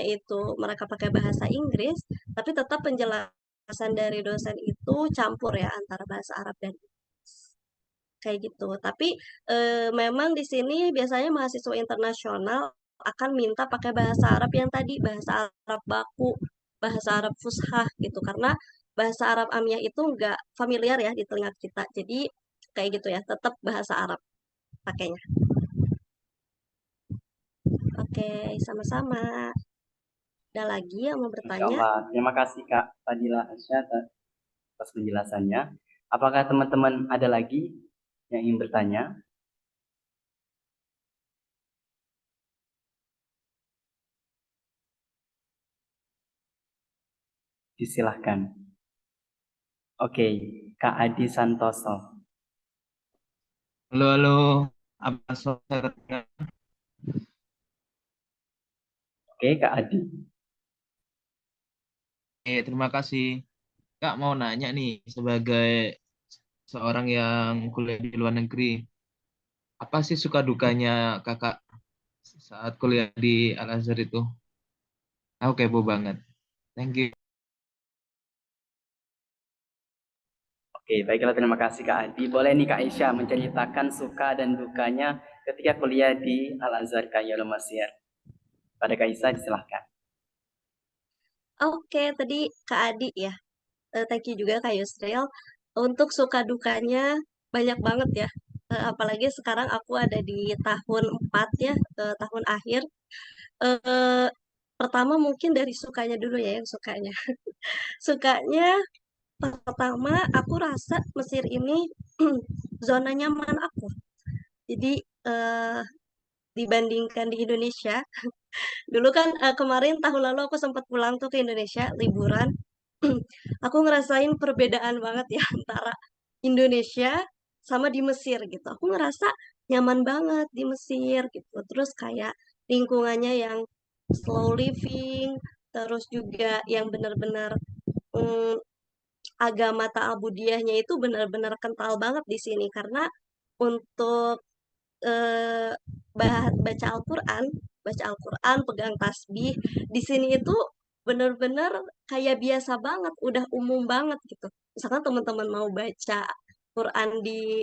itu mereka pakai bahasa Inggris, tapi tetap penjelasan dari dosen itu campur ya antara bahasa Arab dan kayak gitu. Tapi memang di sini biasanya mahasiswa internasional akan minta pakai bahasa Arab yang tadi, bahasa Arab baku, bahasa Arab fushah gitu. Karena bahasa Arab Amiyah itu nggak familiar ya di telinga kita. Jadi kayak gitu ya, tetap bahasa Arab pakainya. Oke, sama-sama. Ada lagi yang mau Insya bertanya? Allah. Terima kasih Kak Fadila Aisyah atas penjelasannya. Apakah teman-teman ada lagi yang ingin bertanya? Disilahkan. Oke, Kak Adi Santoso. Halo, halo. Apa suara? Oke, Kak Adi. Terima kasih. Kak mau nanya nih, sebagai seorang yang kuliah di luar negeri, apa sih suka dukanya kakak saat kuliah di Al-Azhar itu? Aku kepo banget. Thank you. Oke, baiklah terima kasih Kak Adi. Boleh nih Kak Aisyah menceritakan suka dan dukanya ketika kuliah di Al-Azhar Kairo Mesir. Pada Kak Aisyah disilahkan. Oke, tadi Kak Adi ya. Thank you juga Kak Yusril. Untuk suka dukanya banyak banget ya. Apalagi sekarang aku ada di tahun 4 ya, tahun akhir. Eh, Pertama mungkin dari sukanya dulu ya, yang sukanya. Sukanya pertama aku rasa Mesir ini zona nyaman aku. Jadi eh, dibandingkan di Indonesia, dulu kan kemarin tahun lalu aku sempat pulang tuh ke Indonesia liburan. Aku ngerasain perbedaan banget ya antara Indonesia sama di Mesir gitu. Aku ngerasa nyaman banget di Mesir gitu. Terus kayak lingkungannya yang slow living, terus juga yang benar-benar mm, agama ta'abudiyahnya itu benar-benar kental banget di sini karena untuk eh, baca Al-Quran, pegang tasbih di sini itu bener-bener kayak biasa banget, udah umum banget gitu. Misalkan teman-teman mau baca Quran di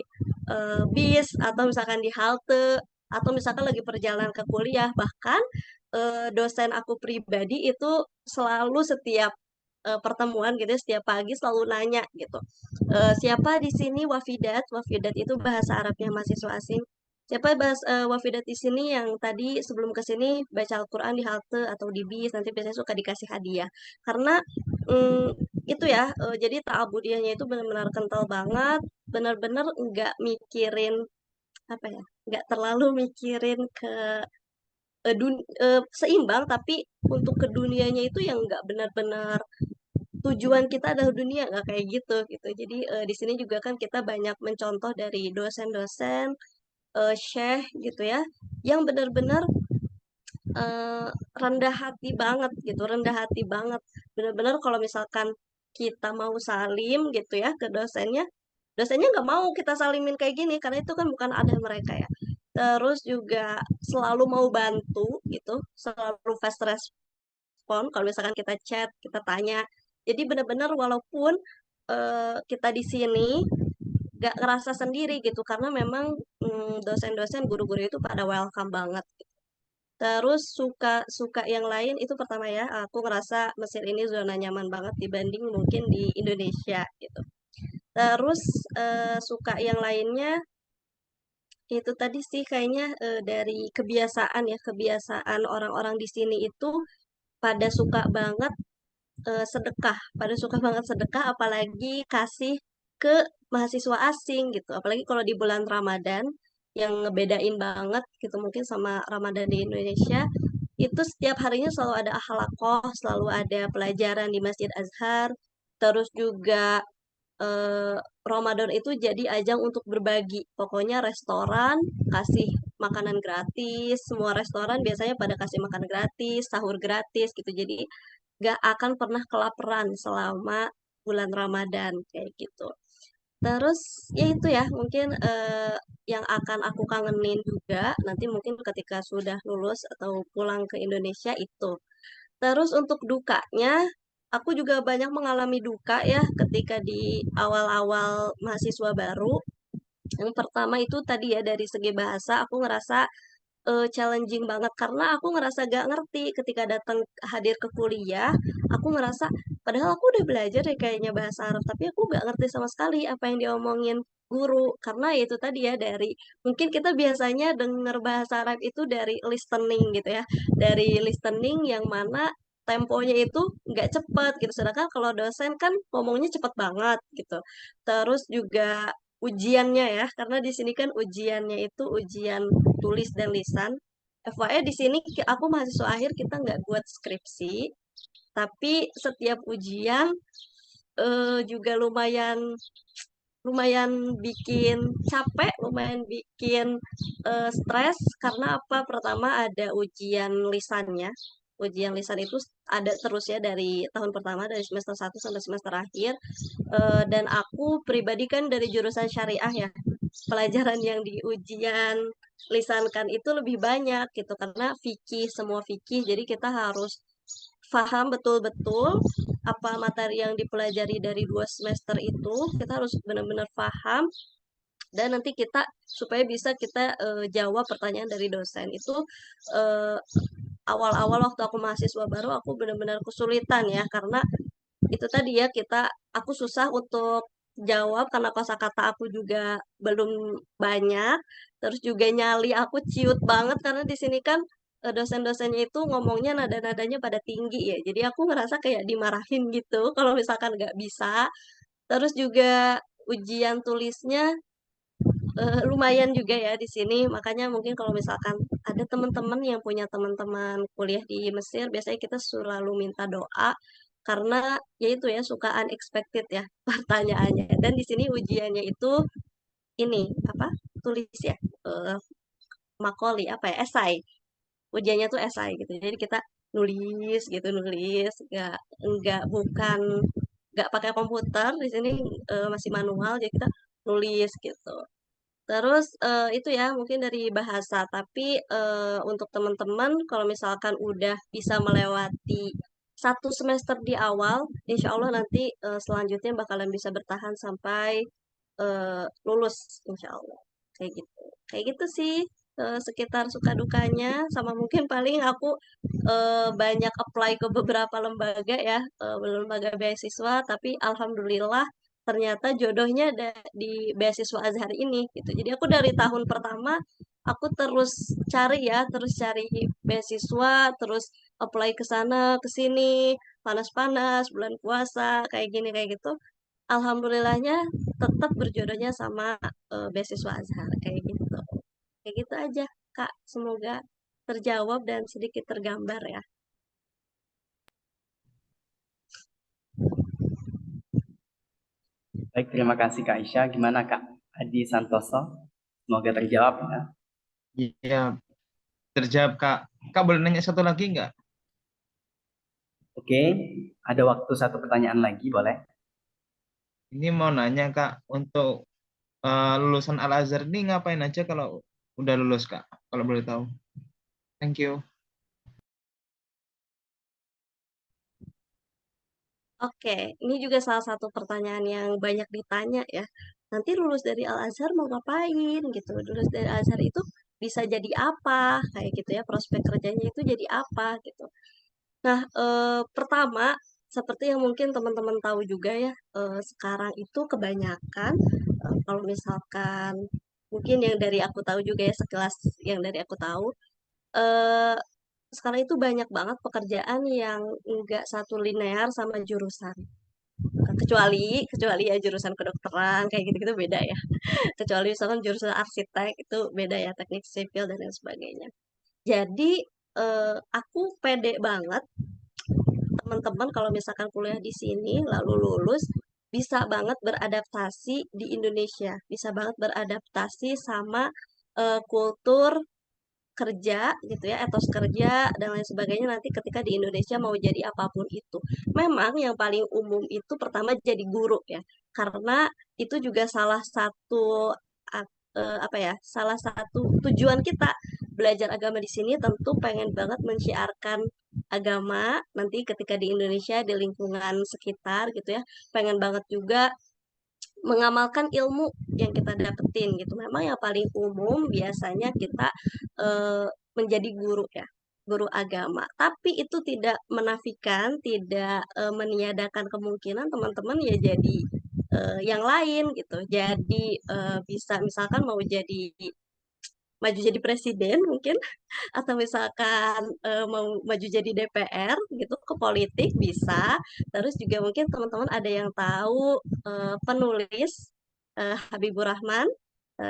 bis atau misalkan di halte atau misalkan lagi perjalanan ke kuliah, bahkan dosen aku pribadi itu selalu setiap pertemuan gitu ya, setiap pagi selalu nanya gitu. Siapa di sini wafidat? Wafidat itu bahasa Arabnya mahasiswa asing. Siapa wafidat di sini yang tadi sebelum ke sini baca Al-Quran di halte atau di bis, nanti biasanya suka dikasih hadiah. Karena mm, itu ya, jadi ta'abudiyahnya itu benar-benar kental banget, benar-benar nggak mikirin apa ya, nggak terlalu mikirin ke seimbang, tapi untuk ke dunianya itu yang nggak benar-benar tujuan kita adalah dunia, nggak kayak gitu gitu. Jadi di sini juga kan kita banyak mencontoh dari dosen-dosen syekh gitu ya yang benar-benar eh, rendah hati banget gitu, rendah hati banget. Benar-benar kalau misalkan kita mau salim gitu ya ke dosennya, dosennya nggak mau kita salimin kayak gini karena itu kan bukan ada mereka ya. Terus juga selalu mau bantu gitu, selalu fast respon kalau misalkan kita chat, kita tanya. Jadi benar-benar walaupun kita di sini gak ngerasa sendiri gitu karena memang dosen-dosen guru-guru itu pada welcome banget. Terus suka suka yang lain itu pertama ya, aku ngerasa Mesir ini zona nyaman banget dibanding mungkin di Indonesia gitu. Terus suka yang lainnya itu tadi sih kayaknya dari kebiasaan ya, kebiasaan orang-orang di sini itu pada suka banget sedekah, pada suka banget sedekah apalagi kasih ke mahasiswa asing gitu. Apalagi kalau di bulan Ramadan yang ngebedain banget gitu mungkin sama Ramadan di Indonesia itu setiap harinya selalu ada akhlaqoh, selalu ada pelajaran di Masjid Azhar, terus juga eh, Ramadan itu jadi ajang untuk berbagi. Pokoknya restoran kasih makanan gratis, semua restoran biasanya pada kasih makanan gratis, sahur gratis gitu. Jadi gak akan pernah kelaparan selama bulan Ramadan kayak gitu. Terus ya itu ya mungkin yang akan aku kangenin juga nanti mungkin ketika sudah lulus atau pulang ke Indonesia itu. Terus untuk dukanya, aku juga banyak mengalami duka ya ketika di awal-awal mahasiswa baru. Yang pertama itu tadi ya dari segi bahasa aku ngerasa challenging banget karena aku ngerasa gak ngerti ketika datang hadir ke kuliah. Aku ngerasa padahal aku udah belajar ya kayaknya bahasa Arab, tapi aku gak ngerti sama sekali apa yang diomongin guru karena itu tadi ya dari mungkin kita biasanya dengar bahasa Arab itu dari listening gitu ya, dari listening yang mana temponya itu nggak cepet gitu, sedangkan kalau dosen kan ngomongnya cepet banget gitu. Terus juga ujiannya ya, karena di sini kan ujiannya itu ujian tulis dan lisan. FYI di sini aku mahasiswa akhir kita nggak buat skripsi, tapi setiap ujian juga lumayan lumayan bikin capek, lumayan bikin stres karena apa? Pertama ada ujian lisannya. Ujian lisan itu ada terus ya dari tahun pertama dari semester 1 sampai semester akhir. Dan aku pribadi kan dari jurusan syariah ya. Pelajaran yang di ujian lisankan itu lebih banyak gitu karena fikih, semua fikih. Jadi kita harus paham betul-betul apa materi yang dipelajari dari 2 semester itu, kita harus benar-benar paham dan nanti kita supaya bisa kita jawab pertanyaan dari dosen itu eh, awal-awal waktu aku mahasiswa baru aku benar-benar kesulitan ya karena itu tadi ya aku susah untuk jawab karena kosakata aku juga belum banyak, terus juga nyali aku ciut banget karena di sini kan dosen-dosennya itu ngomongnya nada-nadanya pada tinggi ya, jadi aku ngerasa kayak dimarahin gitu kalau misalkan nggak bisa. Terus juga ujian tulisnya lumayan juga ya di sini, makanya mungkin kalau misalkan ada teman-teman yang punya teman-teman kuliah di Mesir biasanya kita selalu minta doa karena ya itu ya suka unexpected ya pertanyaannya. Dan di sini ujiannya itu ini apa? Tulis ya, eh, makoli apa ya? Esai. Ujiannya tuh esai gitu. Jadi kita nulis gitu, nulis nggak bukan nggak pakai komputer di sini, masih manual jadi kita nulis gitu. Terus itu ya mungkin dari bahasa, tapi untuk teman-teman kalau misalkan udah bisa melewati satu semester di awal, insya Allah nanti selanjutnya bakalan bisa bertahan sampai lulus, insya Allah. Kayak gitu. Kayak gitu sih sekitar suka dukanya, sama mungkin paling aku banyak apply ke beberapa lembaga ya, lembaga beasiswa, tapi alhamdulillah ternyata jodohnya ada di beasiswa Azhar ini gitu. Jadi aku dari tahun pertama aku terus cari ya, terus cari beasiswa, terus apply ke sana, ke sini, panas-panas, bulan puasa, kayak gini kayak gitu. Alhamdulillahnya tetap berjodohnya sama beasiswa Azhar kayak gitu. Kayak gitu aja, Kak. Semoga terjawab dan sedikit tergambar ya. Baik, terima kasih Kak Aisyah. Gimana Kak Adi Santoso? Semoga terjawab ya. Iya, terjawab Kak. Kak boleh nanya satu lagi nggak? Oke, ada waktu satu pertanyaan lagi, boleh? Ini mau nanya Kak, untuk lulusan Al-Azhar ini ngapain aja kalau udah lulus Kak? Kalau boleh tahu. Thank you. Oke, ini juga salah satu pertanyaan yang banyak ditanya ya. Nanti lulus dari Al-Azhar mau ngapain gitu. Lulus dari Al-Azhar itu bisa jadi apa? Kayak gitu ya, prospek kerjanya itu jadi apa gitu. Nah, pertama, seperti yang mungkin teman-teman tahu juga ya, sekarang itu kebanyakan, kalau misalkan mungkin yang dari aku tahu juga ya, sekelas yang dari aku tahu, eh, sekarang itu banyak banget pekerjaan yang enggak satu linear sama jurusan. Kecuali kecuali ya jurusan kedokteran kayak gitu-gitu beda ya. Kecuali misalkan jurusan arsitek itu beda ya, teknik sipil dan lain sebagainya. Jadi aku pede banget teman-teman kalau misalkan kuliah di sini lalu lulus bisa banget beradaptasi di Indonesia, bisa banget beradaptasi sama kultur kerja gitu ya, etos kerja dan lain sebagainya nanti ketika di Indonesia mau jadi apapun itu. Memang yang paling umum itu pertama jadi guru ya, karena itu juga salah satu apa ya, salah satu tujuan kita belajar agama di sini tentu pengen banget mensyiarkan agama nanti ketika di Indonesia di lingkungan sekitar gitu ya. Pengen banget juga mengamalkan ilmu yang kita dapetin gitu. Memang yang paling umum biasanya kita menjadi guru ya, guru agama. Tapi itu tidak menafikan, tidak meniadakan kemungkinan teman-teman ya jadi yang lain gitu. Jadi bisa misalkan mau jadi maju jadi presiden mungkin, atau misalkan mau maju jadi DPR gitu ke politik bisa. Terus juga mungkin teman-teman ada yang tahu penulis Habibur Rahman,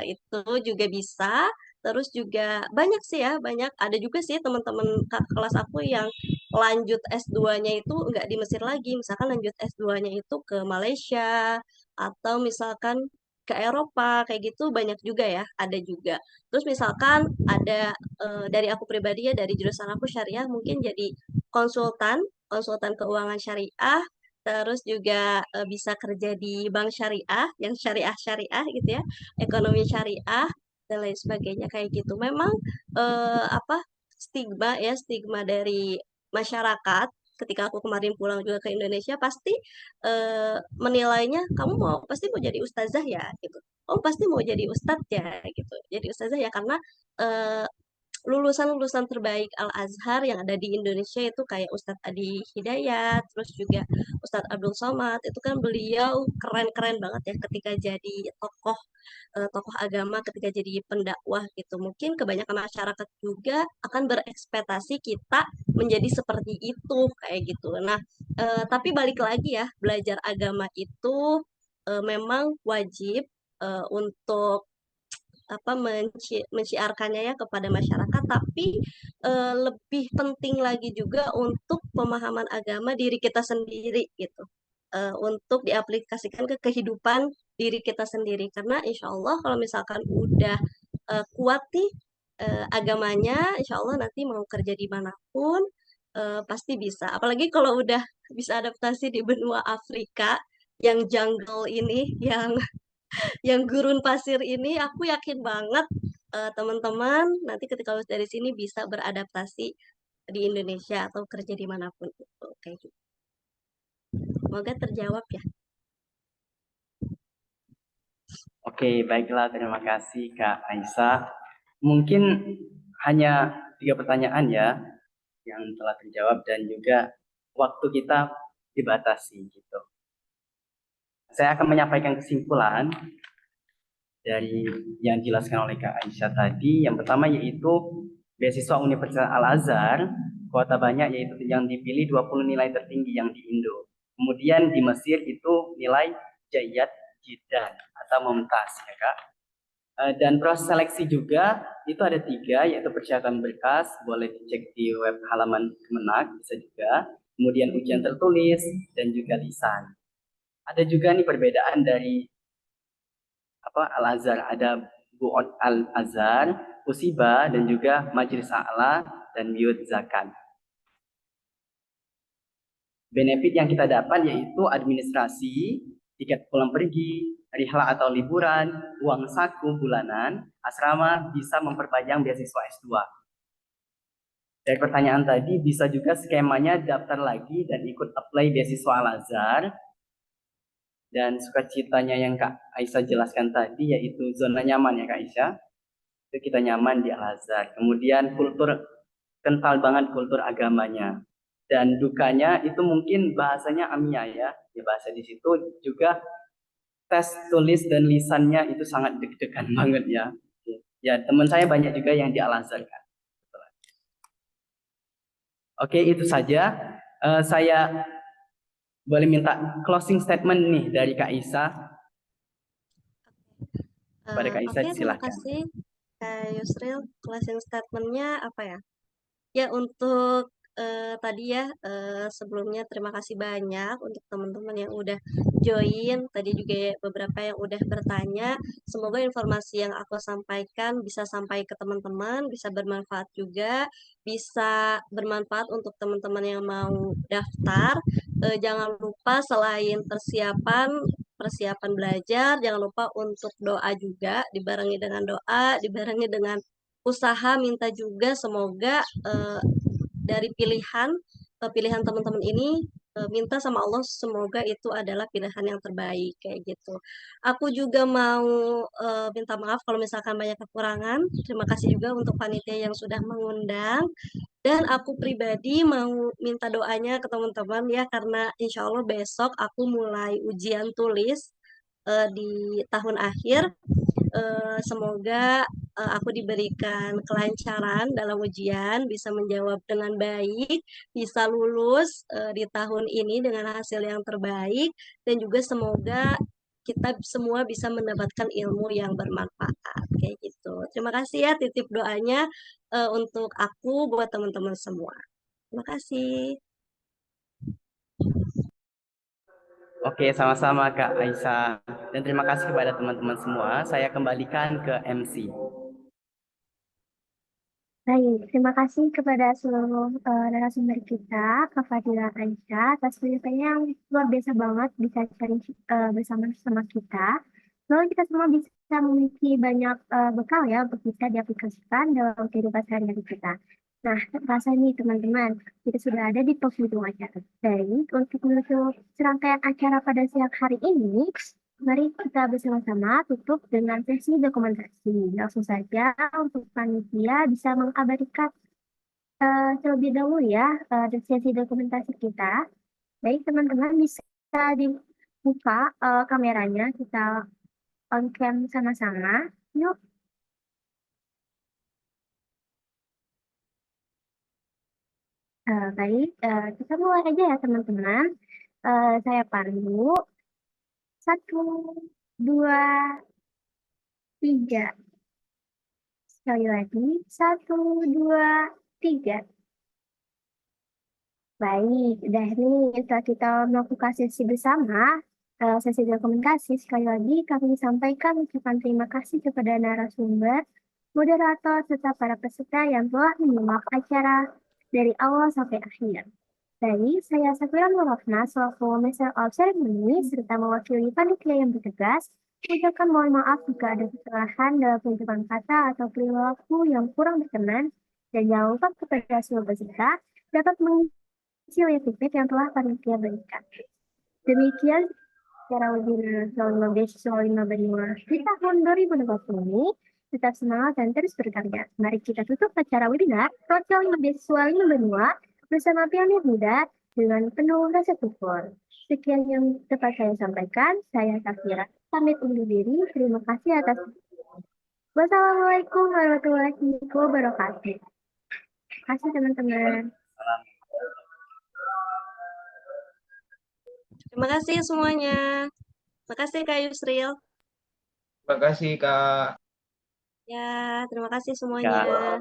itu juga bisa. Terus juga banyak sih ya, banyak. Ada juga sih teman-teman kelas aku yang lanjut S2-nya itu nggak di Mesir lagi. Misalkan lanjut S2-nya itu ke Malaysia atau misalkan ke Eropa kayak gitu banyak juga ya, ada juga. Terus misalkan ada dari aku pribadi ya, dari jurusan aku syariah mungkin jadi konsultan, konsultan keuangan syariah, terus juga bisa kerja di bank syariah, yang syariah-syariah gitu ya, ekonomi syariah, dan lain sebagainya kayak gitu. Memang apa stigma ya, stigma dari masyarakat ketika aku kemarin pulang juga ke Indonesia pasti menilainya kamu mau pasti mau jadi ustazah ya gitu. Oh pasti mau jadi ustadz ya gitu. Jadi ustazah ya karena eh, lulusan-lulusan terbaik Al-Azhar yang ada di Indonesia itu kayak Ustadz Adi Hidayat, terus juga Ustadz Abdul Somad, itu kan beliau keren-keren banget ya ketika jadi tokoh tokoh agama, ketika jadi pendakwah gitu. Mungkin kebanyakan masyarakat juga akan berekspektasi kita menjadi seperti itu kayak gitu. Nah, tapi balik lagi ya, belajar agama itu memang wajib untuk menciarkannya ya kepada masyarakat, tapi lebih penting lagi juga untuk pemahaman agama diri kita sendiri gitu. Untuk diaplikasikan ke kehidupan diri kita sendiri, karena insya Allah kalau misalkan udah kuat nih agamanya, insya Allah nanti mau kerja di manapun pasti bisa. Apalagi kalau udah bisa adaptasi di benua Afrika yang jungle ini, yang gurun pasir ini, aku yakin banget teman-teman nanti ketika lulus dari sini bisa beradaptasi di Indonesia atau kerja dimanapun itu kayak gitu. Semoga terjawab ya. Oke, baiklah. Terima kasih Kak Aisyah. Mungkin hanya 3 pertanyaan ya yang telah terjawab dan juga waktu kita dibatasi gitu. Saya akan menyampaikan kesimpulan dari yang dijelaskan oleh Kak Aisyah tadi. Yang pertama yaitu beasiswa Universitas Al-Azhar, kuota banyak yaitu yang dipilih 20 nilai tertinggi yang di Indo. Kemudian di Mesir itu nilai Jayat Jidan atau Mumtaz ya Kak. Dan proses seleksi juga itu ada 3, yaitu persyaratan berkas, boleh dicek di web halaman Kemenak, bisa juga. Kemudian ujian tertulis dan juga lisan. Ada juga nih perbedaan dari Al-Azhar, ada Bu'od Al-Azhar, Usiba, dan juga Majelis A'la dan Biyut Zakat. Benefit yang kita dapat yaitu administrasi, tiket pulang pergi, rihla atau liburan, uang saku bulanan, asrama, bisa memperpanjang beasiswa S2. Dari pertanyaan tadi, bisa juga skemanya daftar lagi dan ikut apply beasiswa Al-Azhar. Dan sukacitanya yang Kak Aisyah jelaskan tadi, yaitu zona nyaman ya Kak Aisyah. Itu kita nyaman di Al-Azhar. Kemudian kental banget kultur agamanya. Dan dukanya itu mungkin bahasanya amiyah ya bahasa di situ juga tes tulis dan lisannya itu sangat deg-degan banget ya. Ya teman saya banyak juga yang di Al-Azhar kan. Oke itu saja. Saya boleh minta closing statement nih dari Kak Isa. Pada Kak Isa Oke, terima silakan. kasih Kak Yusril. Closing statement-nya apa ya? Ya untuk tadi ya sebelumnya terima kasih banyak untuk teman-teman yang udah join. Tadi juga ya, beberapa yang udah bertanya. Semoga informasi yang aku sampaikan bisa sampai ke teman-teman, bisa bermanfaat juga, bisa bermanfaat untuk teman-teman yang mau daftar. Jangan lupa selain persiapan belajar, jangan lupa untuk doa juga, dibarengi dengan doa, dibarengi dengan usaha, minta juga semoga dari pilihan teman-teman ini minta sama Allah semoga itu adalah pilihan yang terbaik kayak gitu. Aku juga mau minta maaf kalau misalkan banyak kekurangan. Terima kasih juga untuk panitia yang sudah mengundang. Dan aku pribadi mau minta doanya ke teman-teman ya karena insya Allah besok aku mulai ujian tulis di tahun akhir. Semoga aku diberikan kelancaran dalam ujian, bisa menjawab dengan baik, bisa lulus di tahun ini dengan hasil yang terbaik, dan juga semoga kita semua bisa mendapatkan ilmu yang bermanfaat kayak gitu. Terima kasih ya titip doanya untuk aku buat teman-teman semua. Terima kasih. Oke, sama-sama Kak Aisyah. Dan terima kasih kepada teman-teman semua. Saya kembalikan ke MC. Baik, terima kasih kepada seluruh narasumber kita, Kak Fadila Aisyah, atas penyampaiannya yang luar biasa banget bisa sharing bersama kita. Lalu kita semua bisa memiliki banyak bekal ya untuk bisa diaplikasikan dalam kehidupan sehari-hari kita. Nah, rasa nih teman-teman, kita sudah ada di penghujung acara. Baik, untuk menuju serangkaian acara pada siang hari ini, mari kita bersama-sama tutup dengan sesi dokumentasi. Langsung saja untuk panitia bisa mengabadikan terlebih dahulu ya sesi dokumentasi kita. Baik teman-teman bisa dibuka kameranya, kita on cam sama-sama. Yuk. Baik, kita mulai aja ya teman-teman. Saya pandu. 1, 2, 3. Sekali lagi, 1, 2, 3. Baik, udah nih setelah kita melakukan sesi bersama, sesi dokumentasi, sekali lagi kami sampaikan ucapan terima kasih kepada narasumber, moderator, serta para peserta yang telah menyimak acara dari awal sampai akhir. Baik, saya Safira Nurrahna selaku Master of Ceremony serta mewakili panitia yang bertugas, mengucapkan mohon maaf jika ada kesalahan dalam pengucapan kata atau perilaku yang kurang berkenan, dan jangan lupa kepada seluruh peserta dapat mengisi feedback yang telah panitia berikan. Demikian secara webinar calon beasiswa 5 benua di tahun 2020 ini. Tetap semangat dan terus berkarya. Mari kita tutup acara webinar Procal 5 beasiswa 5 benua bersama pionir muda dengan penuh rasa syukur. Sekian yang dapat saya sampaikan. Saya Safira. Pamit undur diri. Terima kasih atas. Wassalamualaikum warahmatullahi wabarakatuh. Terima kasih teman-teman. Terima kasih semuanya. Terima kasih Kak Yusril. Terima kasih, Kak. Ya, terima kasih semuanya.